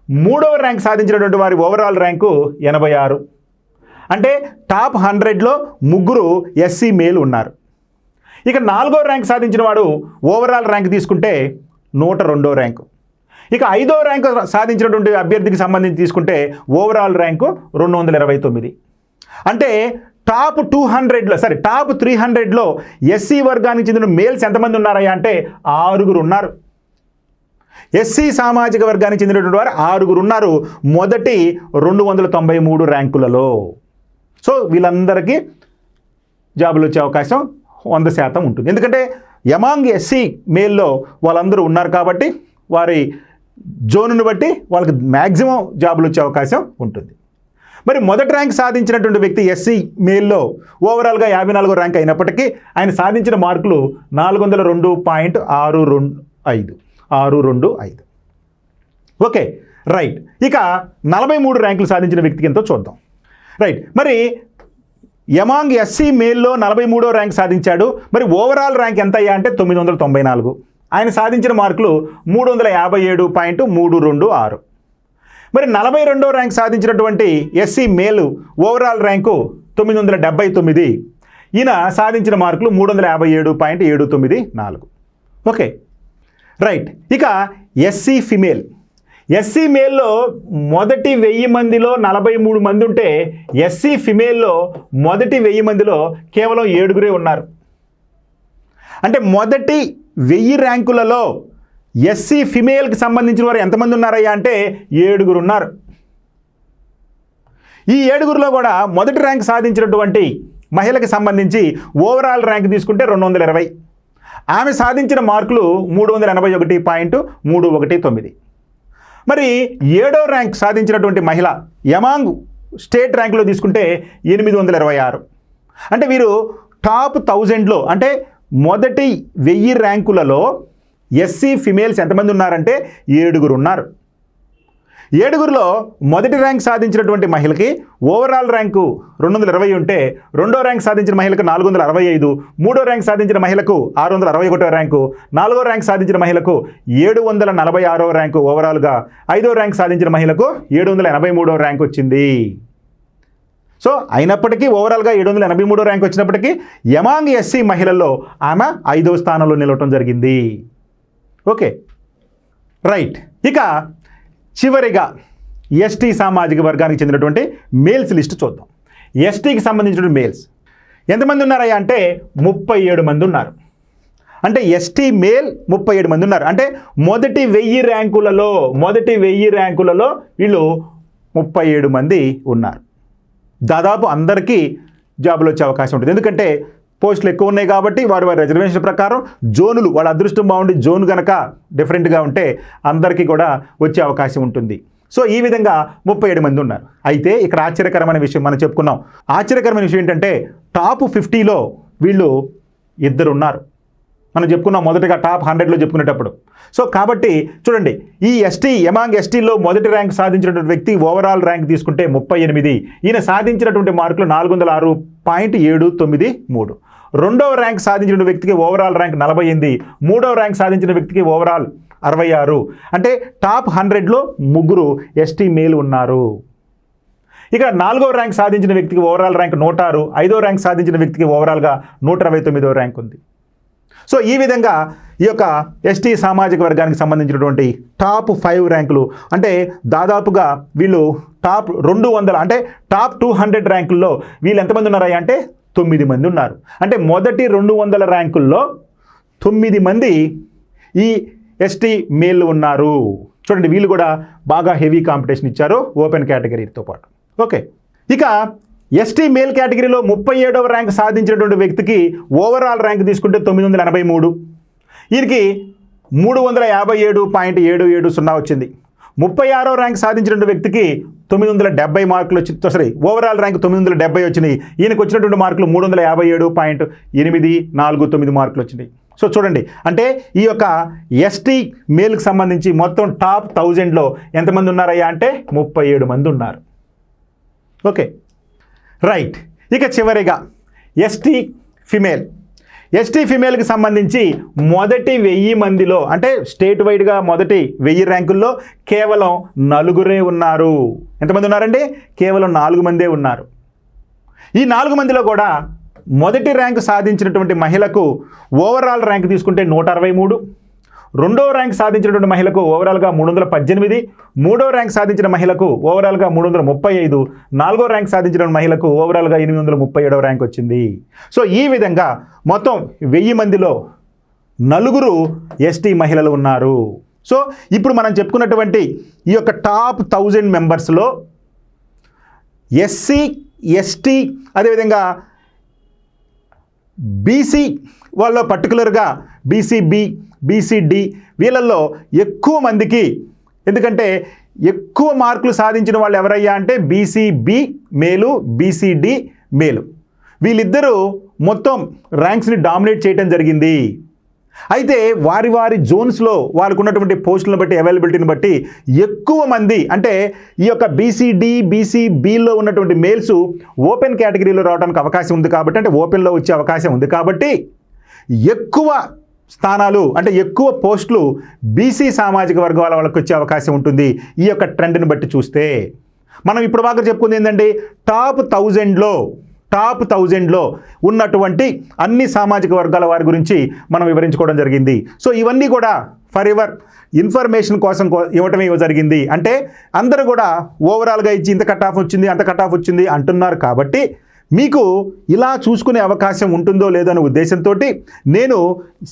మూడవ ర్యాంక్ సాధించినటువంటి వారి ఓవరాల్ ర్యాంకు 86. అంటే టాప్ 100లో 3 ఎస్సీ మేలు ఉన్నారు. ఇక 4వ ర్యాంక్ సాధించిన వాడు ఓవరాల్ ర్యాంక్ తీసుకుంటే 102వ ర్యాంకు. ఇక 5వ ర్యాంకు సాధించినటువంటి అభ్యర్థికి సంబంధించి తీసుకుంటే ఓవరాల్ ర్యాంకు 229. అంటే టాప్ 300లో ఎస్సీ వర్గానికి చెందిన మేల్స్ ఎంతమంది ఉన్నారయ్యా అంటే 6 ఉన్నారు. ఎస్సీ సామాజిక వర్గానికి చెందినటువంటి వారు 6 ఉన్నారు మొదటి 293 ర్యాంకులలో. సో వీళ్ళందరికీ జాబులు వచ్చే అవకాశం 100% ఉంటుంది. ఎందుకంటే ఎమాంగ్ ఎస్సీ మేల్లో వాళ్ళందరూ ఉన్నారు కాబట్టి వారి జోన్ను బట్టి వాళ్ళకి మ్యాక్సిమం జాబులు వచ్చే అవకాశం ఉంటుంది. మరి మొదటి ర్యాంక్ సాధించినటువంటి వ్యక్తి ఎస్సీ మేల్లో ఓవరాల్గా 54వ ర్యాంక్ అయినప్పటికీ ఆయన సాధించిన మార్కులు 402.625. Okay, right. ఇక 43 ర్యాంకులు సాధించిన వ్యక్తికి ఎంతో చూద్దాం. రైట్, మరి ఎమాంగ్ ఎస్సీ మేల్లో 43వ ర్యాంక్ సాధించాడు. మరి ఓవరాల్ ర్యాంక్ ఎంత అయ్యా అంటే 994. ఆయన సాధించిన మార్కులు 357.326. మరి 42వ ర్యాంక్ సాధించినటువంటి ఎస్సీ మేలు ఓవరాల్ ర్యాంకు 979. ఈయన సాధించిన మార్కులు 357.794. Okay, right. ఇక ఎస్సీ ఫిమేల్, ఎస్సీ మేల్లో మొదటి 1000 మందిలో 43 మంది ఉంటే ఎస్సీ ఫిమేల్లో మొదటి 1000 మందిలో కేవలం 7 ఉన్నారు. అంటే మొదటి 1000 ర్యాంకులలో ఎస్సీ ఫిమేల్కి సంబంధించిన వారు ఎంతమంది ఉన్నారయ్యా అంటే 7 ఉన్నారు. ఈ 7లో కూడా మొదటి ర్యాంక్ సాధించినటువంటి మహిళకి సంబంధించి ఓవరాల్ ర్యాంక్ తీసుకుంటే 220. ఆమె సాధించిన మార్కులు 381.319. మరి 7వ ర్యాంక్ సాధించినటువంటి మహిళ ఎమాంగ్ స్టేట్ ర్యాంకులో తీసుకుంటే 826. అంటే వీరు టాప్ 1000లో అంటే మొదటి 1000 ర్యాంకులలో ఎస్సీ ఫిమేల్స్ ఎంతమంది ఉన్నారంటే 7 ఉన్నారు. 7లో మొదటి ర్యాంక్ సాధించినటువంటి మహిళకి ఓవరాల్ ర్యాంకు 220 ఉంటే రెండో ర్యాంక్ సాధించిన మహిళకు 465, మూడో ర్యాంక్ సాధించిన మహిళకు 661 ర్యాంకు, 4వ ర్యాంక్ సాధించిన మహిళకు 746వ ర్యాంకు ఓవరాల్గా, 5వ ర్యాంక్ సాధించిన మహిళకు 783వ ర్యాంక్ వచ్చింది. సో అయినప్పటికీ ఓవరాల్గా 783వ ర్యాంక్ వచ్చినప్పటికీ ఎమాంగ్ ఎస్సీ మహిళల్లో ఆమె 5వ స్థానంలో నిలవటం జరిగింది. Okay, right. ఇక చివరిగా ఎస్టీ సామాజిక వర్గానికి చెందినటువంటి మేల్స్ లిస్ట్ చూద్దాం. ఎస్టీకి సంబంధించినటువంటి మేల్స్ ఎంతమంది ఉన్నారయ్యా అంటే 37 మంది ఉన్నారు. అంటే ఎస్టీ మేల్ 37 మంది ఉన్నారు. అంటే మొదటి 1000 ర్యాంకులలో వీళ్ళు 37 మంది ఉన్నారు. దాదాపు అందరికీ జాబులు వచ్చే అవకాశం ఉంటుంది. ఎందుకంటే పోస్టులు ఎక్కువ ఉన్నాయి కాబట్టి వారి రిజర్వేషన్ ప్రకారం జోనులు వాళ్ళ అదృష్టం బాగుండి జోన్ కనుక డిఫరెంట్గా ఉంటే అందరికీ కూడా వచ్చే అవకాశం ఉంటుంది. సో ఈ విధంగా 37 మంది ఉన్నారు. అయితే ఇక్కడ ఆశ్చర్యకరమైన విషయం మనం చెప్పుకున్నాం. ఆశ్చర్యకరమైన విషయం ఏంటంటే టాప్ 50లో వీళ్ళు 2 ఉన్నారు. మనం చెప్పుకున్నాం మొదటిగా టాప్ 100లో చెప్పుకునేటప్పుడు. సో కాబట్టి చూడండి, ఈ ఎమాంగ్ ఎస్టీలో మొదటి ర్యాంక్ సాధించినటువంటి వ్యక్తి ఓవరాల్ ర్యాంక్ తీసుకుంటే 38. ఈయన సాధించినటువంటి మార్కులు 406.793. రెండవ ర్యాంక్ సాధించిన వ్యక్తికి ఓవరాల్ ర్యాంక్ 48, మూడవ ర్యాంక్ సాధించిన వ్యక్తికి ఓవరాల్ 66. అంటే టాప్ 100లో 3 ఎస్టీ మేల్ ఉన్నారు. ఇక 4వ ర్యాంక్ సాధించిన వ్యక్తికి ఓవరాల్ ర్యాంక్ 106, 5వ ర్యాంక్ సాధించిన వ్యక్తికి ఓవరాల్గా 129వ ర్యాంక్ ఉంది. సో ఈ విధంగా ఈ యొక్క ఎస్టీ సామాజిక వర్గానికి సంబంధించినటువంటి టాప్ 5 ర్యాంకులు అంటే దాదాపుగా వీళ్ళు టాప్ 200 అంటే టాప్ 200 ర్యాంకుల్లో వీళ్ళు ఎంతమంది ఉన్నారయ్యా అంటే 9 మంది ఉన్నారు. అంటే మొదటి 200 ర్యాంకుల్లో 9 మంది ఈ ఎస్టీ మేల్ ఉన్నారు. చూడండి, వీళ్ళు కూడా బాగా హెవీ కాంపిటీషన్ ఇచ్చారు ఓపెన్ కేటగిరీతో పాటు. ఓకే, ఇక ఎస్టీ మేల్ కేటగిరీలో 37వ ర్యాంక్ సాధించినటువంటి వ్యక్తికి ఓవరాల్ ర్యాంక్ తీసుకుంటే 983, ఈయనకి 357.770 వచ్చింది. 36వ ర్యాంక్ సాధించినటువంటి వ్యక్తికి 970 మార్కులు వచ్చి ఓవరాల్ ర్యాంక్ 970 వచ్చినాయి. ఈయనకు వచ్చినటువంటి మార్కులు 357.849 మార్కులు వచ్చినాయి. సో చూడండి, అంటే ఈ యొక్క ఎస్టీ మేల్కి సంబంధించి మొత్తం టాప్ 1000లో ఎంతమంది ఉన్నారయ్యా అంటే 37 మంది ఉన్నారు. Okay right. ఇక చివరిగా ఎస్టీ ఫిమేల్కి సంబంధించి మొదటి 1000 మందిలో అంటే స్టేట్ వైడ్గా మొదటి 1000 ర్యాంకుల్లో కేవలం 4 ఉన్నారు. ఎంతమంది ఉన్నారండి? కేవలం 4 మందే ఉన్నారు. ఈ 4 మందిలో కూడా మొదటి ర్యాంకు సాధించినటువంటి మహిళకు ఓవరాల్ ర్యాంక్ తీసుకుంటే 163, రెండవ ర్యాంక్ సాధించినటువంటి మహిళకు ఓవరాల్గా 318, మూడవ ర్యాంక్ సాధించిన మహిళకు ఓవరాల్గా 335, నాలుగో ర్యాంక్ సాధించిన మహిళకు ఓవరాల్గా 837వ ర్యాంక్ వచ్చింది. సో ఈ విధంగా మొత్తం 1000 మందిలో 4 ఎస్టీ మహిళలు ఉన్నారు. సో ఇప్పుడు మనం చెప్పుకున్నటువంటి ఈ యొక్క టాప్ 1000 మెంబర్స్లో ఎస్సీ, ఎస్టీ, అదేవిధంగా బీసీ వాళ్ళలో పర్టికులర్గా బీసీబీ, బీసీడి వీళ్ళల్లో ఎక్కువ మందికి, ఎందుకంటే ఎక్కువ మార్కులు సాధించిన వాళ్ళు ఎవరయ్యా అంటే బీసీబీ మేలు, బీసీడి మేలు, వీళ్ళిద్దరూ మొత్తం ర్యాంక్స్ని డామినేట్ చేయడం జరిగింది. అయితే వారి వారి జోన్స్లో వాళ్ళకు ఉన్నటువంటి పోస్టులను బట్టి, అవైలబిలిటీని బట్టి ఎక్కువ మంది అంటే ఈ యొక్క బీసీడి, బీసీబీలో ఉన్నటువంటి మేల్స్ ఓపెన్ కేటగిరీలో రావడానికి అవకాశం ఉంది కాబట్టి, అంటే ఓపెన్లో వచ్చే అవకాశం ఉంది కాబట్టి ఎక్కువ స్థానాలు అంటే ఎక్కువ పోస్టులు బీసీ సామాజిక వర్గాల వాళ్ళకి వచ్చే అవకాశం ఉంటుంది. ఈ యొక్క ట్రెండ్ని బట్టి చూస్తే మనం ఇప్పుడు బాగా చెప్పుకుంది ఏంటంటే టాప్ 1000లో ఉన్నటువంటి అన్ని సామాజిక వర్గాల వారి గురించి మనం వివరించుకోవడం జరిగింది. సో ఇవన్నీ కూడా ఫర్ యువర్ ఇన్ఫర్మేషన్ కోసం ఇవ్వటమే జరిగింది. అంటే అందరూ కూడా ఓవరాల్గా ఇచ్చి ఇంత కట్ ఆఫ్ వచ్చింది, అంత కట్ ఆఫ్ వచ్చింది అంటున్నారు కాబట్టి మీకు ఇలా చూసుకునే అవకాశం ఉంటుందో లేదో అనే ఉద్దేశంతో నేను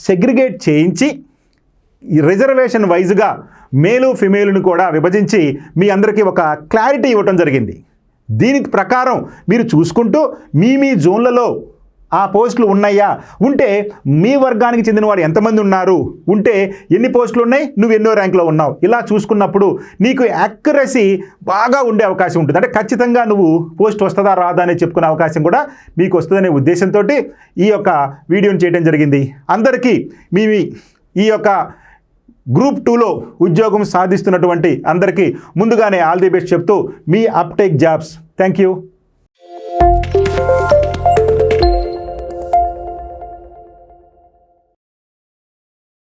సెగ్రిగేట్ చేయించి రిజర్వేషన్ వైజ్గా మేలు ఫిమేలుని కూడా విభజించి మీ అందరికీ ఒక క్లారిటీ ఇవ్వటం జరిగింది. దీని ప్రకారం మీరు చూసుకుంటూ మీ జోన్లలో ఆ పోస్టులు ఉన్నాయా, ఉంటే మీ వర్గానికి చెందిన వారు ఎంతమంది ఉన్నారు, ఉంటే ఎన్ని పోస్టులు ఉన్నాయి, నువ్వు ఎన్నో ర్యాంకులో ఉన్నావు, ఇలా చూసుకున్నప్పుడు నీకు యాక్యురసీ బాగా ఉండే అవకాశం ఉంటుంది. అంటే ఖచ్చితంగా నువ్వు పోస్ట్ వస్తుందా రాదా అని చెప్పుకునే అవకాశం కూడా మీకు వస్తుందనే ఉద్దేశంతో ఈ యొక్క వీడియోని చేయడం జరిగింది. అందరికీ ఈ యొక్క గ్రూప్ 2లో ఉద్యోగం సాధిస్తున్నటువంటి అందరికీ ముందుగానే ఆల్ ది బెస్ట్ చెప్తూ మీ అప్టేక్ జాబ్స్. Thank you.